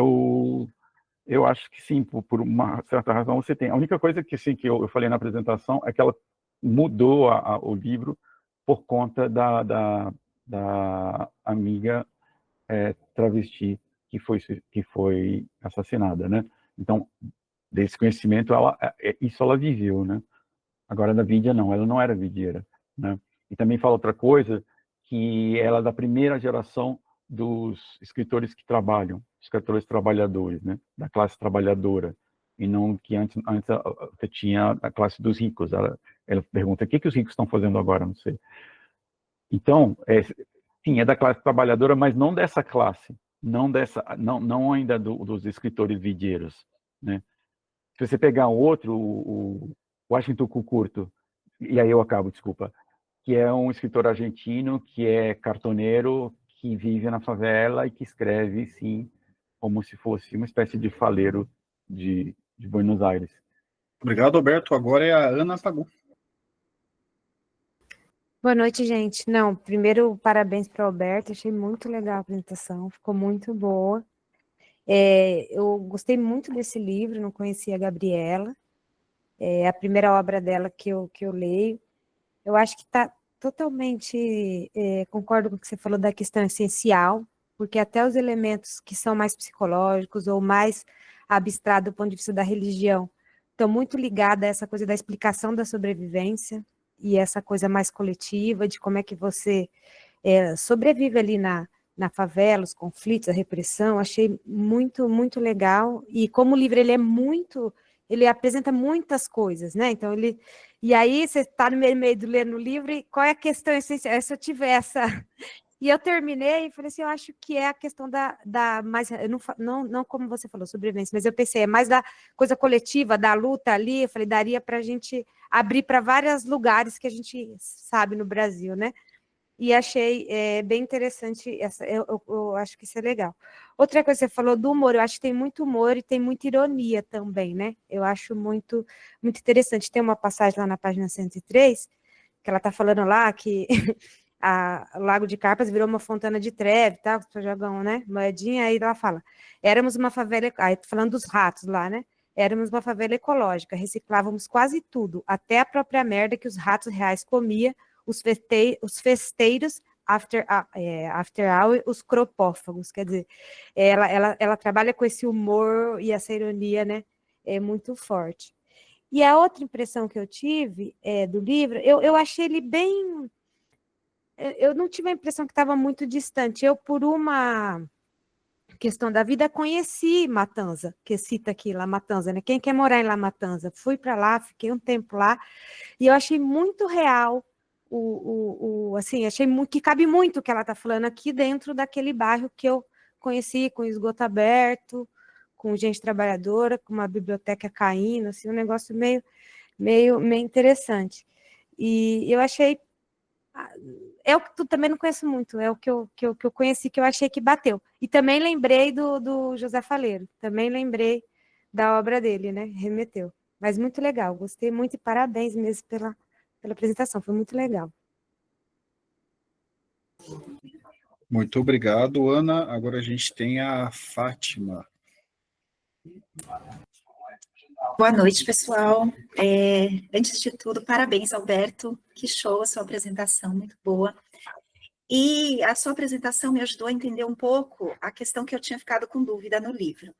eu acho que sim, por uma certa razão você tem. A única coisa que sim, que eu falei na apresentação é que ela mudou o livro por conta da amiga travesti que foi assassinada, né? Então, desse conhecimento, isso ela viveu, né? Agora, da Vídia, não, ela não era vidieira, né? E também fala outra coisa, que ela é da primeira geração dos escritores que trabalham, escritores trabalhadores, né? Da classe trabalhadora, e não que antes você tinha a classe dos ricos. Ela pergunta, o que os ricos estão fazendo agora? Não sei. Então, sim, é da classe trabalhadora, mas não dessa classe, não ainda dos escritores vidieiros, né? Se você pegar outro, o Washington Cucurto, e aí eu acabo, desculpa, que é um escritor argentino, que é cartoneiro, que vive na favela e que escreve, sim, como se fosse uma espécie de faleiro de Buenos Aires. Obrigado, Alberto. Agora é a Ana Pagu. Boa noite, gente. Não, primeiro, parabéns para o Alberto, achei muito legal a apresentação, ficou muito boa. Eu gostei muito desse livro, não conhecia a Gabriela, é a primeira obra dela que eu leio. Eu acho que está totalmente, concordo com o que você falou da questão essencial, porque até os elementos que são mais psicológicos ou mais abstratos do ponto de vista da religião estão muito ligados a essa coisa da explicação da sobrevivência, e essa coisa mais coletiva, de como é que você sobrevive ali na favela, os conflitos, a repressão. Achei muito, muito legal, e como o livro ele apresenta muitas coisas, né? Então, e aí você está no meio do ler no livro, e qual é a questão essencial? Se eu tiver essa... E eu terminei e falei assim, eu acho que é a questão mais, não como você falou, sobrevivência, mas eu pensei, é mais da coisa coletiva, da luta ali. Eu falei, daria para a gente abrir para vários lugares que a gente sabe no Brasil, né? E achei bem interessante, eu acho que isso é legal. Outra coisa que você falou do humor, eu acho que tem muito humor e tem muita ironia também, né? Eu acho muito, muito interessante. Tem uma passagem lá na página 103, que ela está falando lá que o Lago de Carpas virou uma fontana de treve, tá? Os pessoas jogam, né? Moedinha, aí ela fala, éramos uma favela, aí falando dos ratos lá, né? Éramos uma favela ecológica, reciclávamos quase tudo, até a própria merda que os ratos reais comiam, os festeiros, after hour, os cropófagos, quer dizer, ela trabalha com esse humor e essa ironia, né, é muito forte. E a outra impressão que eu tive do livro, eu achei ele bem... Eu não tive a impressão que estava muito distante. Eu, por uma questão da vida, conheci Matanza, que cita aqui, La Matanza, né? Quem quer morar em La Matanza? Fui para lá, fiquei um tempo lá, e eu achei muito real assim, achei que cabe muito o que ela está falando aqui dentro daquele bairro que eu conheci, com esgoto aberto, com gente trabalhadora, com uma biblioteca caindo, assim, um negócio meio interessante. E eu achei... É o que tu também não conheço muito, é o que eu conheci, que eu achei que bateu. E também lembrei do José Faleiro, também lembrei da obra dele, né? Remeteu. Mas muito legal, gostei muito e parabéns mesmo pela apresentação, foi muito legal. Muito obrigado, Ana. Agora a gente tem a Fátima. Boa noite, pessoal. Antes de tudo, parabéns, Alberto. Que show a sua apresentação, muito boa. E a sua apresentação me ajudou a entender um pouco a questão que eu tinha ficado com dúvida no livro,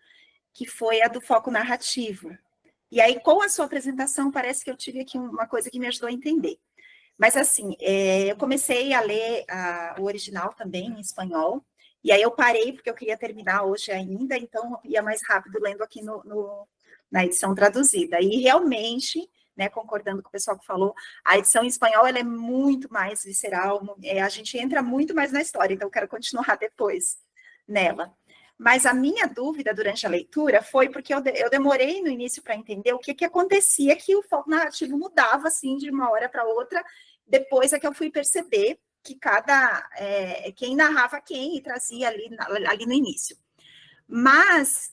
que foi a do foco narrativo. E aí, com a sua apresentação, parece que eu tive aqui uma coisa que me ajudou a entender. Mas, assim, eu comecei a ler o original também, em espanhol, e aí eu parei, porque eu queria terminar hoje ainda, então eu ia mais rápido lendo aqui na edição traduzida. E realmente, né, concordando com o pessoal que falou, a edição em espanhol ela é muito mais visceral, a gente entra muito mais na história, então eu quero continuar depois nela. Mas a minha dúvida durante a leitura foi porque eu demorei no início para entender o que acontecia, que o foco narrativo mudava assim de uma hora para outra, depois é que eu fui perceber que quem narrava quem e trazia ali no início. Mas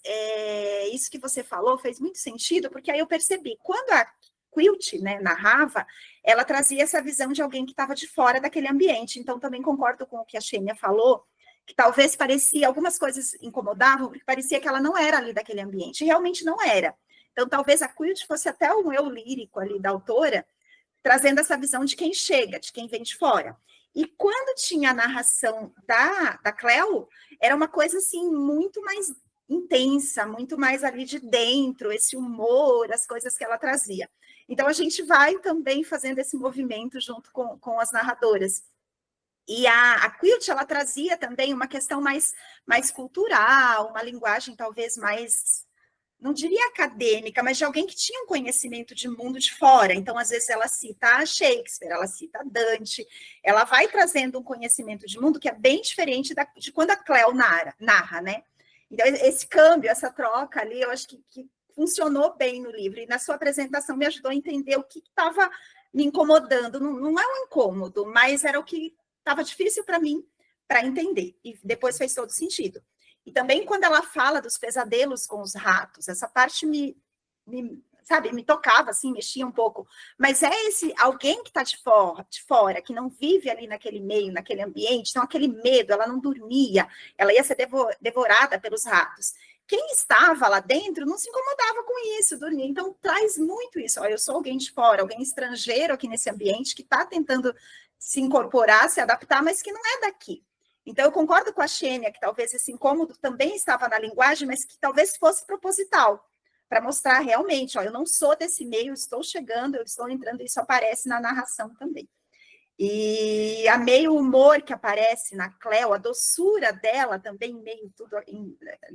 isso que você falou fez muito sentido, porque aí eu percebi, quando a Quilt, né, narrava, ela trazia essa visão de alguém que estava de fora daquele ambiente, então também concordo com o que a Xênia falou, que talvez algumas coisas incomodavam, porque parecia que ela não era ali daquele ambiente, e realmente não era. Então talvez a Quilt fosse até um eu lírico ali da autora, trazendo essa visão de quem chega, de quem vem de fora. E quando tinha a narração da Cleo, era uma coisa assim muito mais intensa, muito mais ali de dentro, esse humor, as coisas que ela trazia. Então a gente vai também fazendo esse movimento junto com as narradoras. E a Quilt, ela trazia também uma questão mais cultural, uma linguagem talvez mais, não diria acadêmica, mas de alguém que tinha um conhecimento de mundo de fora. Então, às vezes, ela cita Shakespeare, ela cita Dante, ela vai trazendo um conhecimento de mundo que é bem diferente de quando a Cleo narra, né? Então, esse câmbio, essa troca ali, eu acho que funcionou bem no livro. E na sua apresentação me ajudou a entender o que estava me incomodando. Não é um incômodo, mas era o que estava difícil para mim para entender. E depois fez todo sentido. E também quando ela fala dos pesadelos com os ratos, essa parte me tocava, assim, mexia um pouco. Mas é esse alguém que está de fora, que não vive ali naquele meio, naquele ambiente, então aquele medo, ela não dormia, ela ia ser devorada pelos ratos. Quem estava lá dentro não se incomodava com isso, dormia. Então traz muito isso. Eu sou alguém de fora, alguém estrangeiro aqui nesse ambiente, que está tentando se incorporar, se adaptar, mas que não é daqui. Então, eu concordo com a Xênia que talvez esse incômodo também estava na linguagem, mas que talvez fosse proposital, para mostrar realmente, eu não sou desse meio, estou chegando, eu estou entrando, isso aparece na narração também. E amei o humor que aparece na Cleo, a doçura dela também, meio tudo,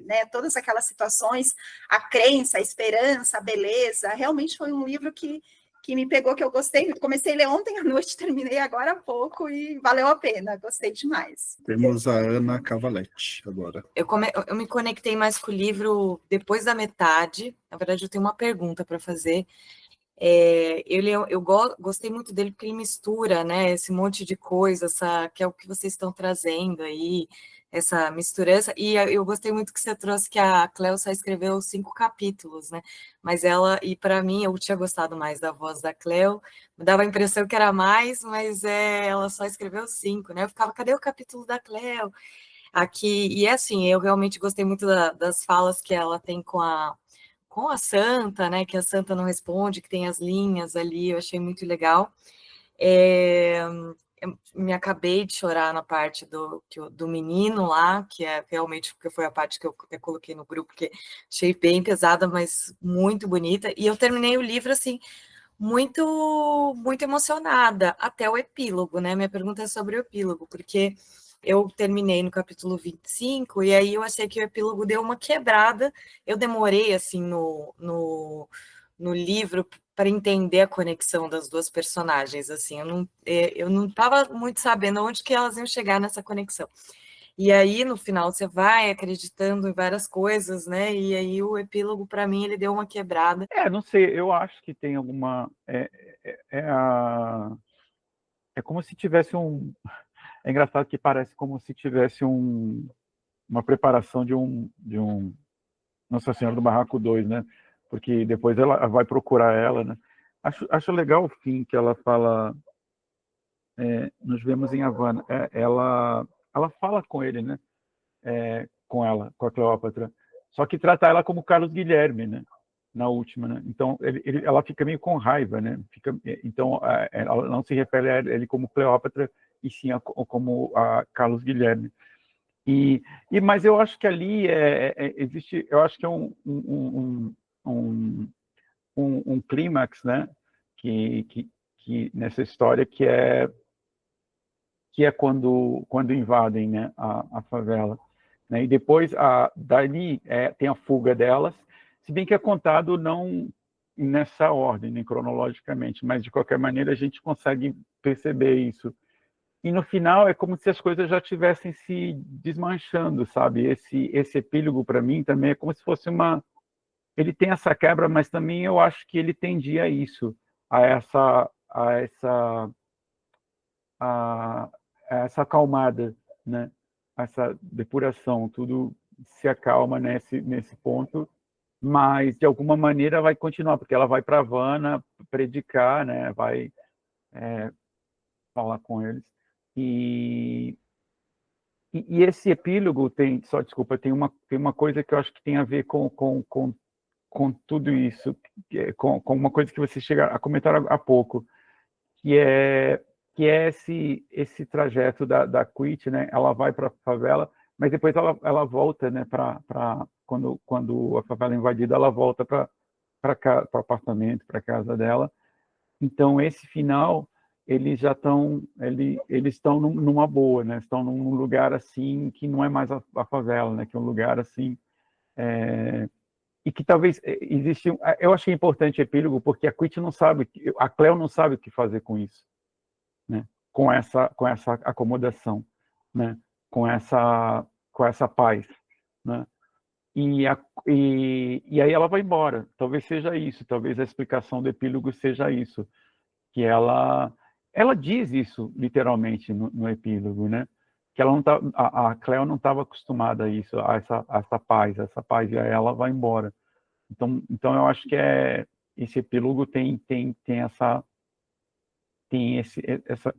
né, todas aquelas situações, a crença, a esperança, a beleza, realmente foi um livro que me pegou, que eu gostei. Comecei a ler ontem à noite, terminei agora há pouco e valeu a pena, gostei demais. Temos a Ana Cavaletti agora. Eu me conectei mais com o livro depois da metade. Na verdade, eu tenho uma pergunta para fazer. Gostei muito dele porque ele mistura, né, esse monte de coisa, que é o que vocês estão trazendo aí, essa misturança, e eu gostei muito que você trouxe que a Cleo só escreveu 5 capítulos, né, mas para mim, eu tinha gostado mais da voz da Cleo, me dava a impressão que era mais, mas ela só escreveu 5, né, eu ficava, cadê o capítulo da Cleo? Aqui, e assim, eu realmente gostei muito das falas que ela tem com a Santa, né, que a Santa não responde, que tem as linhas ali, eu achei muito legal. Eu me acabei de chorar na parte do menino lá, que é realmente porque foi a parte que eu até coloquei no grupo, que achei bem pesada, mas muito bonita, e eu terminei o livro, assim, muito, muito emocionada, até o epílogo, né, minha pergunta é sobre o epílogo, porque eu terminei no capítulo 25, e aí eu achei que o epílogo deu uma quebrada, eu demorei, assim, no livro para entender a conexão das duas personagens, assim, eu não estava muito sabendo onde que elas iam chegar nessa conexão. E aí, no final, você vai acreditando em várias coisas, né? E aí o epílogo, para mim, ele deu uma quebrada. Não sei, eu acho que tem alguma... É como se tivesse um... É engraçado que parece como se tivesse uma preparação de um Nossa Senhora do Barraco 2, né? Porque depois ela vai procurar ela, né? Acho legal o fim que ela fala, nos vemos em Havana. Ela fala com ele, né? Com a Cleópatra. Só que trata ela como Carlos Guilherme, né? Na última, né? Então ela fica meio com raiva, né? Então ela não se refere a ele como Cleópatra e sim como a Carlos Guilherme. Mas eu acho que ali existe, eu acho que é um clímax, né? Que nessa história que é quando invadem, né? A favela, né? E depois dali tem a fuga delas, se bem que é contado não nessa ordem, nem cronologicamente, mas de qualquer maneira a gente consegue perceber isso. E no final é como se as coisas já estivessem se desmanchando, sabe? Esse epílogo, para mim, também é como se fosse Ele tem essa quebra, mas também eu acho que ele tendia a isso, a essa acalmada, né? Essa depuração, tudo se acalma nesse ponto, mas de alguma maneira vai continuar, porque ela vai para Havana predicar, né? Vai falar com eles. E esse epílogo tem uma coisa que eu acho que tem a ver com tudo isso, com uma coisa que você chega a comentar há pouco, que é esse trajeto da Quit, né? Ela vai para a favela, mas depois ela volta, né? Quando a favela é invadida, ela volta para o apartamento, para a casa dela. Então esse final eles estão numa boa, né? Estão num lugar assim que não é mais a favela, né? Que é um lugar assim e que talvez existe. Eu achei importante o epílogo porque a Quit não sabe, a Cleo não sabe o que fazer com isso, né? Com essa acomodação, né? Com essa paz, né? E aí ela vai embora. Talvez seja isso. Talvez a explicação do epílogo seja isso, que ela diz isso literalmente no epílogo, né? Que ela não tá, a Cleo não estava acostumada a isso, a essa paz, e aí ela vai embora. Então eu acho que esse epílogo tem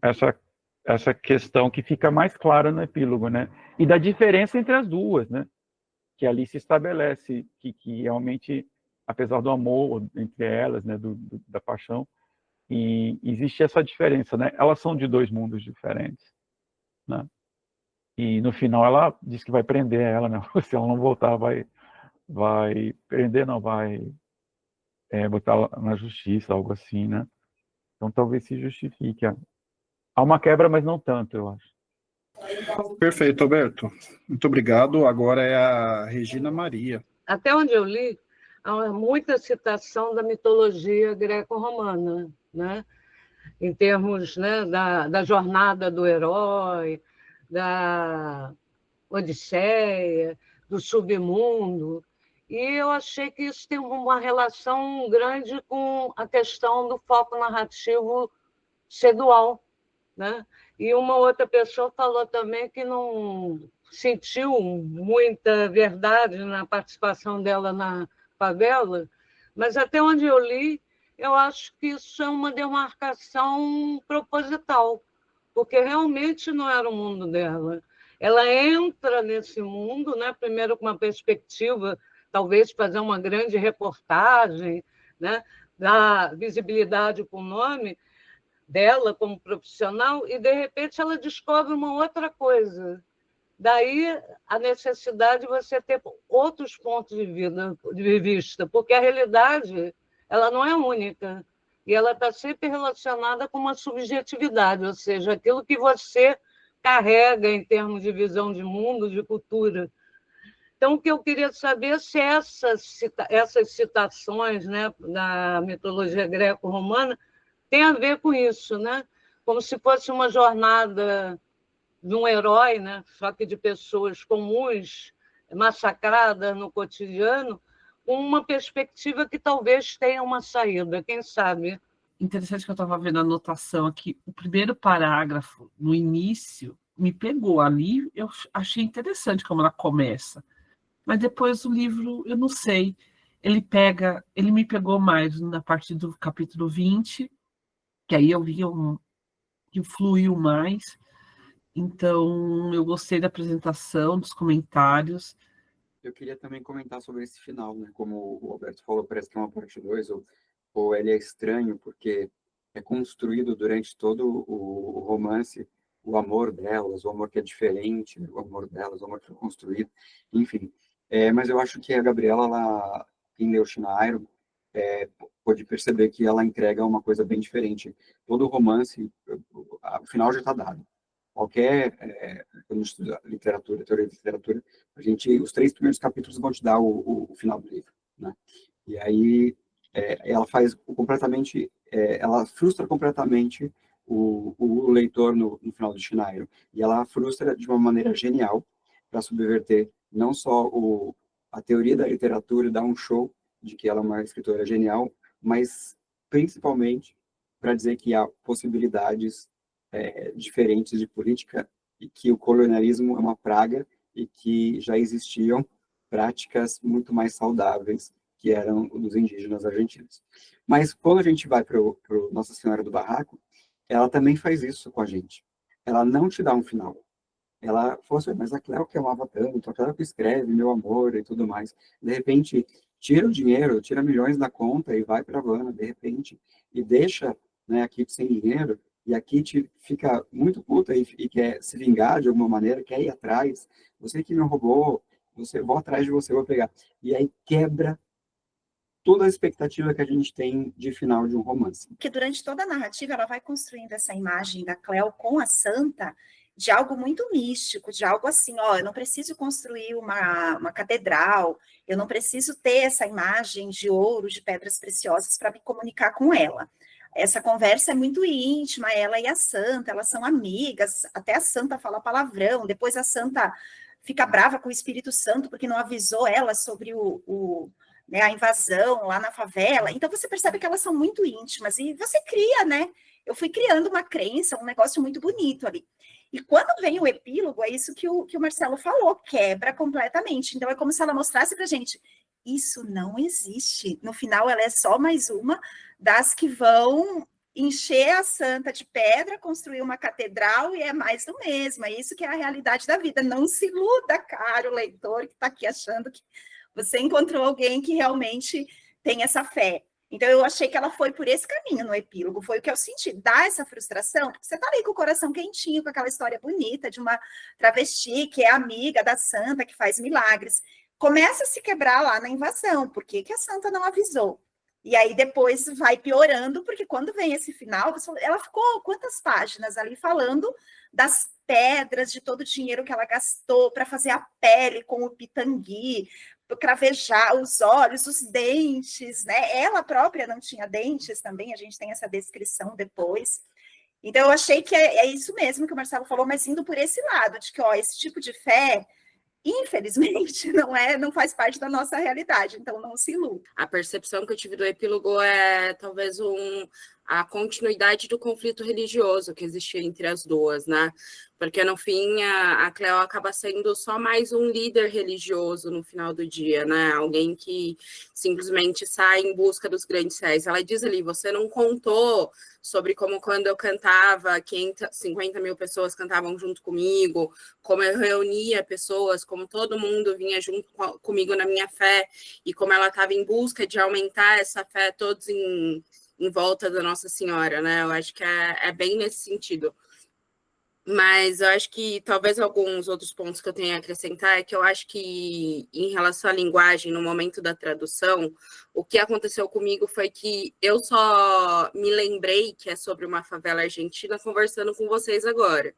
essa questão que fica mais clara no epílogo, né? E da diferença entre as duas, né? Que ali se estabelece que realmente, apesar do amor entre elas, né? Da paixão, e existe essa diferença, né? Elas são de dois mundos diferentes, né? E no final ela diz que vai prender ela, né? Se ela não voltar, vai prender, não vai botar ela na justiça, algo assim, né? Então talvez se justifique. Há uma quebra, mas não tanto, eu acho. Perfeito, Alberto. Muito obrigado. Agora é a Regina Maria. Até onde eu li, há muita citação da mitologia greco-romana, né? Em termos, né, da jornada do herói, da Odisseia, do submundo. E eu achei que isso tem uma relação grande com a questão do foco narrativo ser dual, né? E uma outra pessoa falou também que não sentiu muita verdade na participação dela na favela, mas até onde eu li, eu acho que isso é uma demarcação proposital, porque realmente não era o mundo dela. Ela entra nesse mundo, né? Primeiro com uma perspectiva, talvez fazer uma grande reportagem, né? Dar visibilidade para o nome dela como profissional, e, de repente, ela descobre uma outra coisa. Daí a necessidade de você ter outros pontos de vista, porque a realidade ela não é única, e ela está sempre relacionada com uma subjetividade, ou seja, aquilo que você carrega em termos de visão de mundo, de cultura. Então, o que eu queria saber é se essas citações, né, da mitologia greco-romana tem a ver com isso, né? Como se fosse uma jornada de um herói, né? Só que de pessoas comuns, massacradas no cotidiano, com uma perspectiva que talvez tenha uma saída, quem sabe? Interessante que eu estava vendo a anotação aqui. O primeiro parágrafo, no início, me pegou ali. Eu achei interessante como ela começa. Mas depois o livro, eu não sei. Ele me pegou mais na partir do capítulo 20, que aí eu vi que fluiu mais. Então, eu gostei da apresentação, dos comentários. Eu queria também comentar sobre esse final, né? Como o Alberto falou, parece que é uma parte 2, ou ele é estranho, porque é construído durante todo o romance o amor delas, o amor que é diferente, o amor delas, o amor que foi construído, enfim. Mas eu acho que a Gabriela, ela, em Leo Chinairo, pode perceber que ela entrega uma coisa bem diferente. Todo o romance, o final já está dado. Quando a gente estuda literatura, teoria de literatura, os 3 primeiros capítulos vão te dar o final do livro, né? E aí ela faz completamente, ela frustra completamente o leitor no final do Chinairo, e ela frustra de uma maneira genial para subverter não só a teoria da literatura, dar um show de que ela é uma escritora genial, mas principalmente para dizer que há possibilidades diferentes de política, e que o colonialismo é uma praga, e que já existiam práticas muito mais saudáveis que eram dos indígenas argentinos. Mas quando a gente vai para Nossa Senhora do Barraco, ela também faz isso com a gente. Ela não te dá um final. Ela falou assim, mas a Cleo que amava tanto, a Cleo que escreve, meu amor e tudo mais. De repente, tira o dinheiro, tira milhões da conta e vai para a Havana, de repente, e deixa, né, a Kitty sem dinheiro, e a Kitty fica muito puta e quer se vingar de alguma maneira, quer ir atrás. Você que me roubou, vou atrás de você, vou pegar. E aí quebra toda a expectativa que a gente tem de final de um romance. Porque durante toda a narrativa ela vai construindo essa imagem da Cleo com a santa de algo muito místico, de algo assim, eu não preciso construir uma catedral, eu não preciso ter essa imagem de ouro, de pedras preciosas para me comunicar com ela. Essa conversa é muito íntima, ela e a santa, elas são amigas, até a santa fala palavrão, depois a santa fica brava com o Espírito Santo porque não avisou ela sobre né, a invasão lá na favela. Então você percebe que elas são muito íntimas, e você cria, né? Eu fui criando uma crença, um negócio muito bonito ali. E quando vem o epílogo, é isso que o Marcelo falou, quebra completamente. Então é como se ela mostrasse pra gente, isso não existe. No final, ela é só mais uma das que vão encher a santa de pedra, construir uma catedral, e é mais do mesmo. É isso que é a realidade da vida. Não se iluda, caro leitor, que está aqui achando que você encontrou alguém que realmente tem essa fé. Então, eu achei que ela foi por esse caminho no epílogo, foi o que eu senti, dar essa frustração, porque você está ali com o coração quentinho, com aquela história bonita de uma travesti que é amiga da santa, que faz milagres. Começa a se quebrar lá na invasão, por que a santa não avisou? E aí depois vai piorando, porque quando vem esse final, ela ficou quantas páginas ali falando das pedras, de todo o dinheiro que ela gastou para fazer a pele com o pitangui, cravejar os olhos, os dentes, né? Ela própria não tinha dentes também, a gente tem essa descrição depois. Então, eu achei que é isso mesmo que o Marcelo falou, mas indo por esse lado, de que esse tipo de fé infelizmente, não faz parte da nossa realidade, então não se iluda. A percepção que eu tive do epílogo é talvez a continuidade do conflito religioso que existia entre as duas, né? Porque, no fim, a Cleo acaba sendo só mais um líder religioso no final do dia, né? Alguém que simplesmente sai em busca dos grandes réis. Ela diz ali, você não contou sobre como quando eu cantava, 50 mil pessoas cantavam junto comigo, como eu reunia pessoas, como todo mundo vinha junto comigo na minha fé, e como ela estava em busca de aumentar essa fé todos em volta da Nossa Senhora, né? Eu acho que é bem nesse sentido. Mas eu acho que talvez alguns outros pontos que eu tenho a acrescentar é que eu acho que, em relação à linguagem, no momento da tradução, o que aconteceu comigo foi que eu só me lembrei que é sobre uma favela argentina conversando com vocês agora.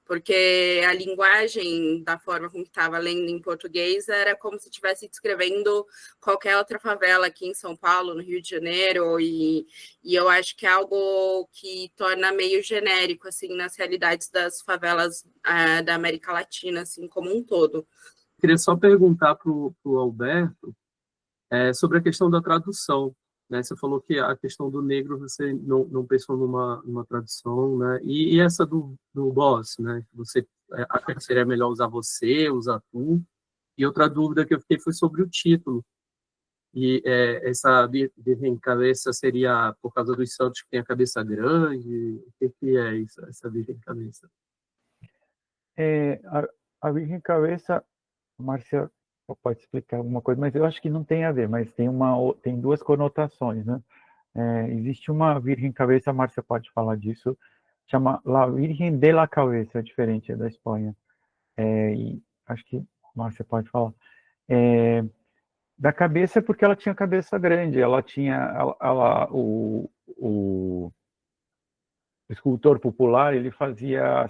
Porque a linguagem, da forma como estava lendo em português, era como se estivesse descrevendo qualquer outra favela aqui em São Paulo, no Rio de Janeiro, e eu acho que é algo que torna meio genérico, assim, nas realidades das favelas da América Latina, assim, como um todo. Queria só perguntar para o Alberto sobre a questão da tradução. Né? Você falou que a questão do negro você não pensou numa tradução, né? E essa do boss, né? Você acha que seria melhor usar você, usar tu? E outra dúvida que eu fiquei foi sobre o título. E essa Virgem Cabeça seria por causa dos santos que tem a cabeça grande? O que é isso, essa Virgem Cabeça? A Virgem Cabeça, Márcia pode explicar alguma coisa, mas eu acho que não tem a ver, mas tem duas conotações, né? Existe uma Virgem Cabeça, a Márcia pode falar disso, chama La Virgen de la Cabeza, é diferente, é da Espanha. E acho que a Márcia pode falar. Da cabeça, porque ela tinha cabeça grande, ela tinha, o escultor popular, ele fazia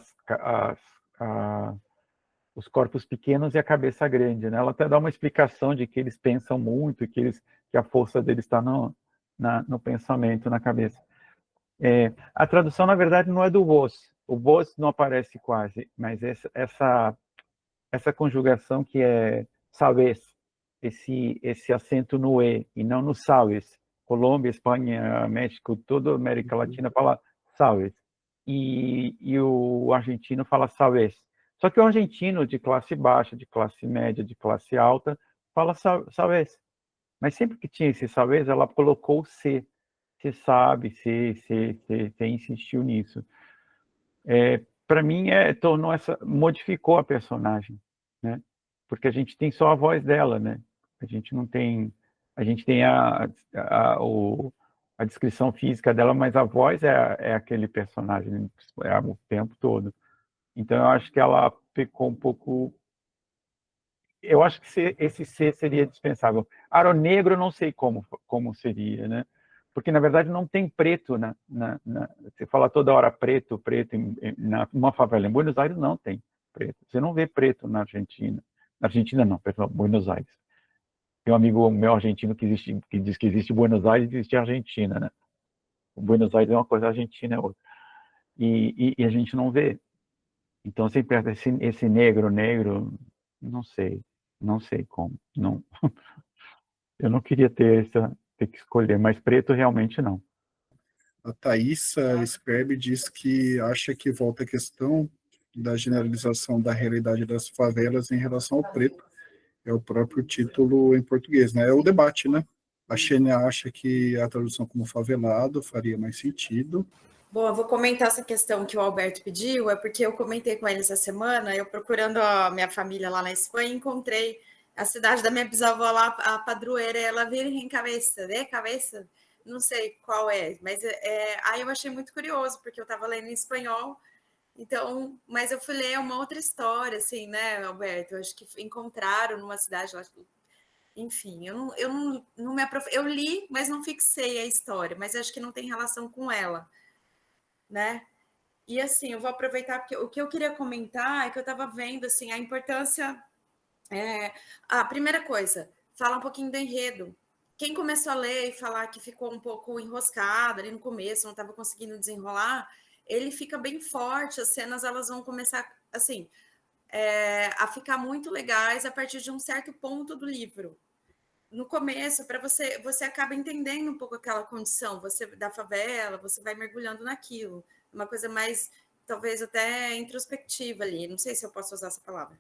os corpos pequenos e a cabeça grande, né? Ela até dá uma explicação de que eles pensam muito, que a força deles está no pensamento, na cabeça. A tradução, na verdade, não é do vos. O vos não aparece quase, mas essa conjugação que é sabes, esse acento no e não no sabes. Colômbia, Espanha, México, toda a América Latina fala sabes. E o argentino fala sabes. Só que o argentino de classe baixa, de classe média, de classe alta, fala sabes. Mas sempre que tinha esse sabes, ela colocou o se. Você sabe, você insistiu nisso. Para mim, modificou a personagem, né? Porque a gente tem só a voz dela, né? A gente não tem... A gente tem a descrição física dela, mas a voz é aquele personagem o tempo todo. Então, eu acho que ela ficou um pouco... Eu acho que esse ser seria dispensável. Aro negro, eu não sei como seria, né? Porque, na verdade, não tem preto. Você fala toda hora preto, preto. Numa favela em Buenos Aires não tem preto. Você não vê preto na Argentina. Na Argentina não, perdão, Buenos Aires. Tem um amigo meu argentino que diz que existe Buenos Aires e existe Argentina, né? O Buenos Aires é uma coisa, a Argentina é outra. E a gente não vê. Então, sempre esse negro, não sei como. Não. Eu não queria ter que escolher, mas preto realmente não. A Thaisa Sperbe diz que acha que volta a questão da generalização da realidade das favelas em relação ao preto. É o próprio título em português, né? É o debate, né? A Xênia acha que a tradução como favelado faria mais sentido. Bom, eu vou comentar essa questão que o Alberto pediu, é porque eu comentei com ele essa semana, eu procurando a minha família lá na Espanha, encontrei a cidade da minha bisavó lá, a padroeira, ela Virgem Cabeça, né? Cabeça, não sei qual é, mas aí eu achei muito curioso, porque eu estava lendo em espanhol, então, mas eu fui ler uma outra história, assim, né, Alberto? Eu acho que encontraram numa cidade lá, enfim, eu não me aprofundei, eu li, mas não fixei a história, mas acho que não tem relação com ela, né? E assim, eu vou aproveitar, porque o que eu queria comentar é que eu estava vendo, assim, a importância... a primeira coisa, fala um pouquinho do enredo. Quem começou a ler e falar que ficou um pouco enroscado ali no começo, não estava conseguindo desenrolar, ele fica bem forte, as cenas elas vão começar, assim, a ficar muito legais a partir de um certo ponto do livro. No começo, para você acaba entendendo um pouco aquela condição, você da favela, você vai mergulhando naquilo, uma coisa mais, talvez até introspectiva ali, não sei se eu posso usar essa palavra.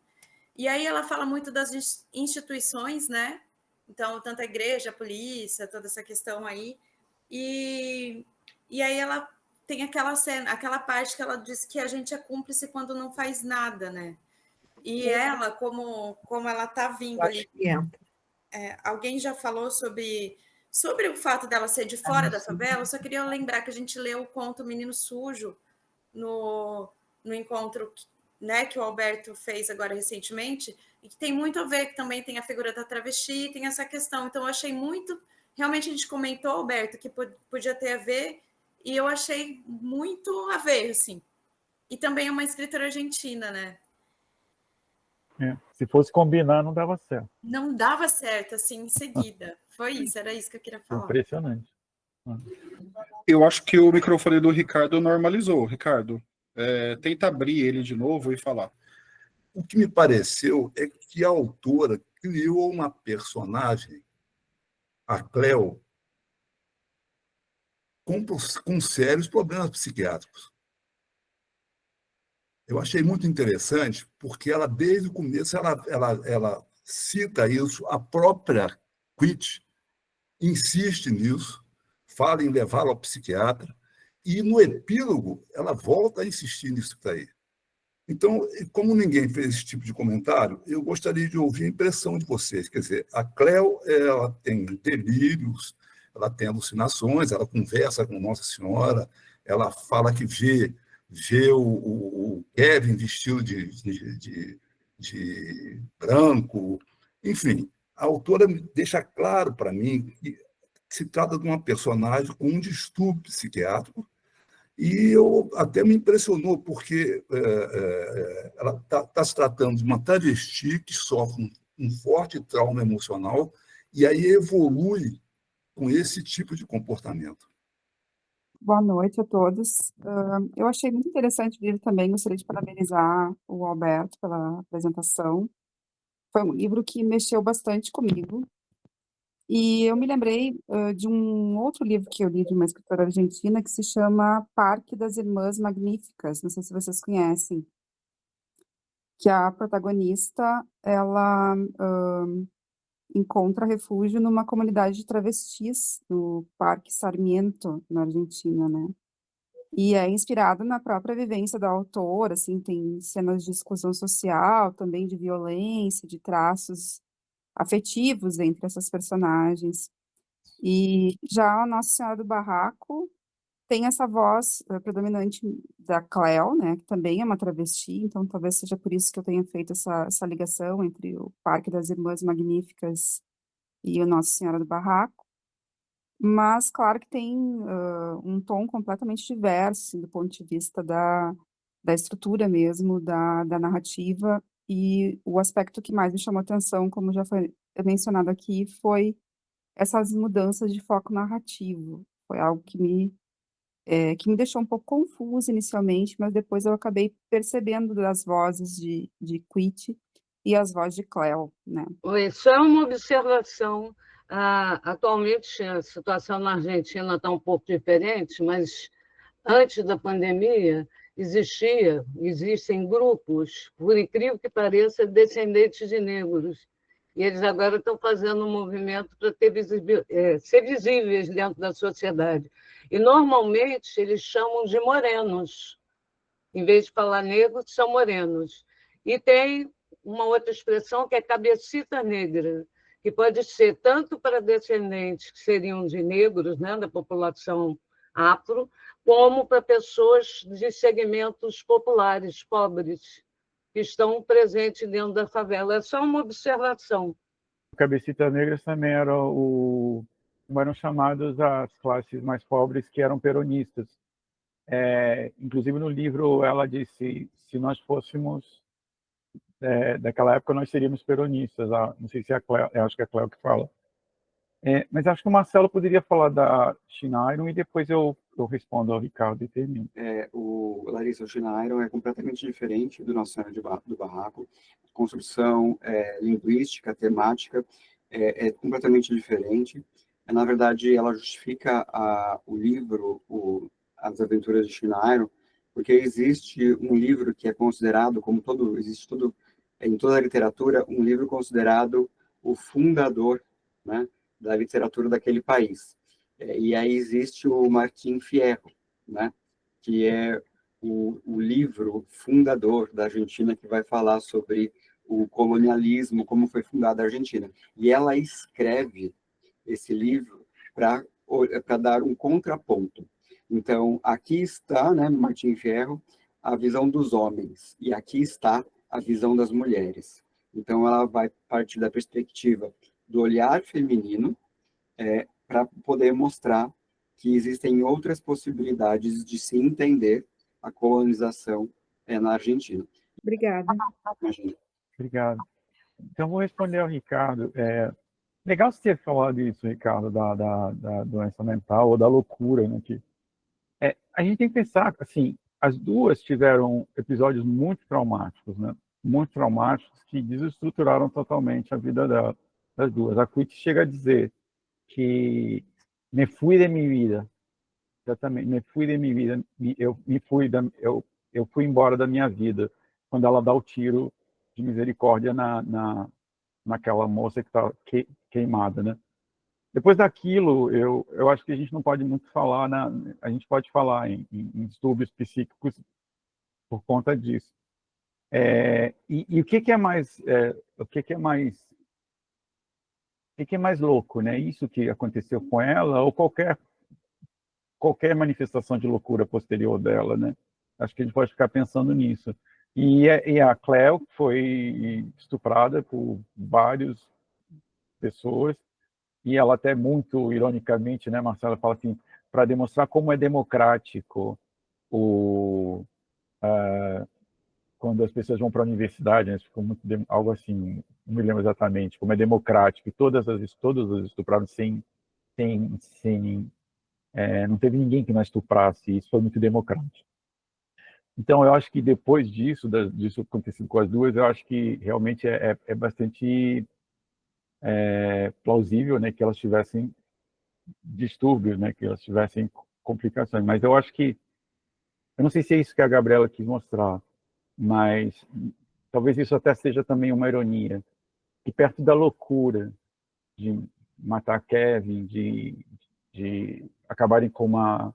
E aí ela fala muito das instituições, né? Então, tanto a igreja, a polícia, toda essa questão aí. E aí ela tem aquela cena, aquela parte que ela diz que a gente é cúmplice quando não faz nada, né? E ela, como ela está vindo ali... alguém já falou sobre o fato dela ser de fora da favela, eu só queria lembrar que a gente leu o conto Menino Sujo no encontro, né, que o Alberto fez agora recentemente, e que tem muito a ver, que também tem a figura da travesti, tem essa questão. Então, eu achei muito... Realmente, a gente comentou, Alberto, que podia ter a ver, e eu achei muito a ver, assim. E também é uma escritora argentina, né? Se fosse combinar, não dava certo. Não dava certo, assim, em seguida. Foi isso, era isso que eu queria falar. Impressionante. Eu acho que o microfone do Ricardo normalizou. Ricardo, tenta abrir ele de novo e falar. O que me pareceu é que a autora criou uma personagem, a Cleo, com sérios problemas psiquiátricos. Eu achei muito interessante, porque ela, desde o começo, ela cita isso, a própria Quit insiste nisso, fala em levá-la ao psiquiatra, e no epílogo ela volta a insistir nisso daí. Então, como ninguém fez esse tipo de comentário, eu gostaria de ouvir a impressão de vocês. Quer dizer, a Cleo, ela tem delírios, ela tem alucinações, ela conversa com Nossa Senhora, ela fala que vê o Kevin vestido de branco. Enfim, a autora deixa claro para mim que se trata de uma personagem com um distúrbio psiquiátrico, e até me impressionou, porque ela está se tratando de uma travesti que sofre um forte trauma emocional e aí evolui com esse tipo de comportamento. Boa noite a todos. Eu achei muito interessante o livro também, gostaria de parabenizar o Alberto pela apresentação. Foi um livro que mexeu bastante comigo. E eu me lembrei de um outro livro que eu li de uma escritora argentina que se chama Parque das Irmãs Magníficas, não sei se vocês conhecem, que a protagonista, ela encontra refúgio numa comunidade de travestis, no Parque Sarmiento, na Argentina, né? E é inspirado na própria vivência da autora, assim, tem cenas de exclusão social, também de violência, de traços afetivos entre essas personagens. E já a Nossa Senhora do Barraco tem essa voz predominante da Cleo, né, que também é uma travesti, então talvez seja por isso que eu tenha feito essa ligação entre o Parque das Irmãs Magníficas e o Nossa Senhora do Barraco. Mas, claro que tem um tom completamente diverso, assim, do ponto de vista da estrutura mesmo, da narrativa, e o aspecto que mais me chamou a atenção, como já foi mencionado aqui, foi essas mudanças de foco narrativo. Foi algo que me deixou um pouco confusa inicialmente, mas depois eu acabei percebendo das vozes de Quit e as vozes de Cleo, né? Isso é uma observação. Atualmente, a situação na Argentina está um pouco diferente, mas antes da pandemia, existem grupos, por incrível que pareça, descendentes de negros. E eles agora estão fazendo um movimento para ser visíveis dentro da sociedade. E, normalmente, eles chamam de morenos. Em vez de falar negros, são morenos. E tem uma outra expressão que é cabecita negra, que pode ser tanto para descendentes que seriam de negros, né, da população afro, como para pessoas de segmentos populares, pobres, que estão presentes dentro da favela. É só uma observação. Cabecitas negras também eram chamados as classes mais pobres que eram peronistas. Inclusive, no livro, ela disse, se nós fôssemos daquela época, nós seríamos peronistas. Não sei se é a Cleo, acho que é a Cleo que fala. Mas acho que o Marcelo poderia falar da China Iron e depois eu respondo ao Ricardo e termino. Larissa, o Chinairo é completamente diferente do Nosso Senhora do Barraco. Construção linguística, temática, é completamente diferente. Na verdade, ela justifica o livro, As Aventuras de Chinairo, porque existe um livro que é considerado, em toda a literatura, um livro considerado o fundador, né, da literatura daquele país. E aí existe o Martim Fierro, né, que é o livro fundador da Argentina, que vai falar sobre o colonialismo, como foi fundada a Argentina. E ela escreve esse livro para dar um contraponto. Então, aqui está, né, no Martim Fierro, a visão dos homens, e aqui está a visão das mulheres. Então, ela vai partir da perspectiva do olhar feminino, para poder mostrar que existem outras possibilidades de se entender a colonização na Argentina. Obrigada. Imagina. Obrigado. Então, vou responder ao Ricardo. Legal você ter falado isso, Ricardo, da doença mental ou da loucura, né? A gente tem que pensar, assim, as duas tiveram episódios muito traumáticos, né? Muito traumáticos, que desestruturaram totalmente a vida das duas. A Quit chega a dizer que me fui de minha vida, exatamente, me fui de minha vida, eu fui embora da minha vida, quando ela dá o tiro de misericórdia naquela moça que está queimada, né? Depois daquilo, eu acho que a gente não pode muito falar, a gente pode falar em distúrbios psíquicos por conta disso. E o que é mais louco, né? Isso que aconteceu com ela ou qualquer manifestação de loucura posterior dela, né? Acho que a gente pode ficar pensando nisso. E a Cleo foi estuprada por várias pessoas, e ela até muito ironicamente, né, Marcela, fala assim, para demonstrar como é democrático quando as pessoas vão para a universidade, né, ficou muito algo assim, não me lembro exatamente, como é democrático, e todas as estupradas não teve ninguém que não estuprasse, isso foi muito democrático. Então, eu acho que depois disso acontecido com as duas, eu acho que realmente é bastante plausível, né, que elas tivessem distúrbios, né, que elas tivessem complicações. Mas eu acho que, eu não sei se é isso que a Gabriela quis mostrar, mas talvez isso até seja também uma ironia, que perto da loucura de matar Kevin, de acabarem com uma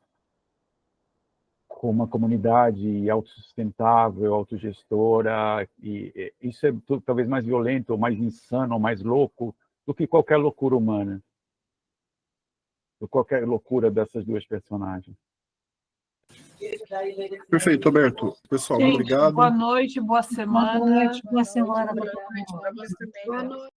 comunidade autossustentável, autogestora, e isso é talvez mais violento, ou mais insano, ou mais louco do que qualquer loucura humana, do qualquer loucura dessas duas personagens. Perfeito, Alberto. Pessoal, Gente, obrigado. boa noite, boa semana. Boa noite, boa semana. Boa noite para vocês também. Boa noite.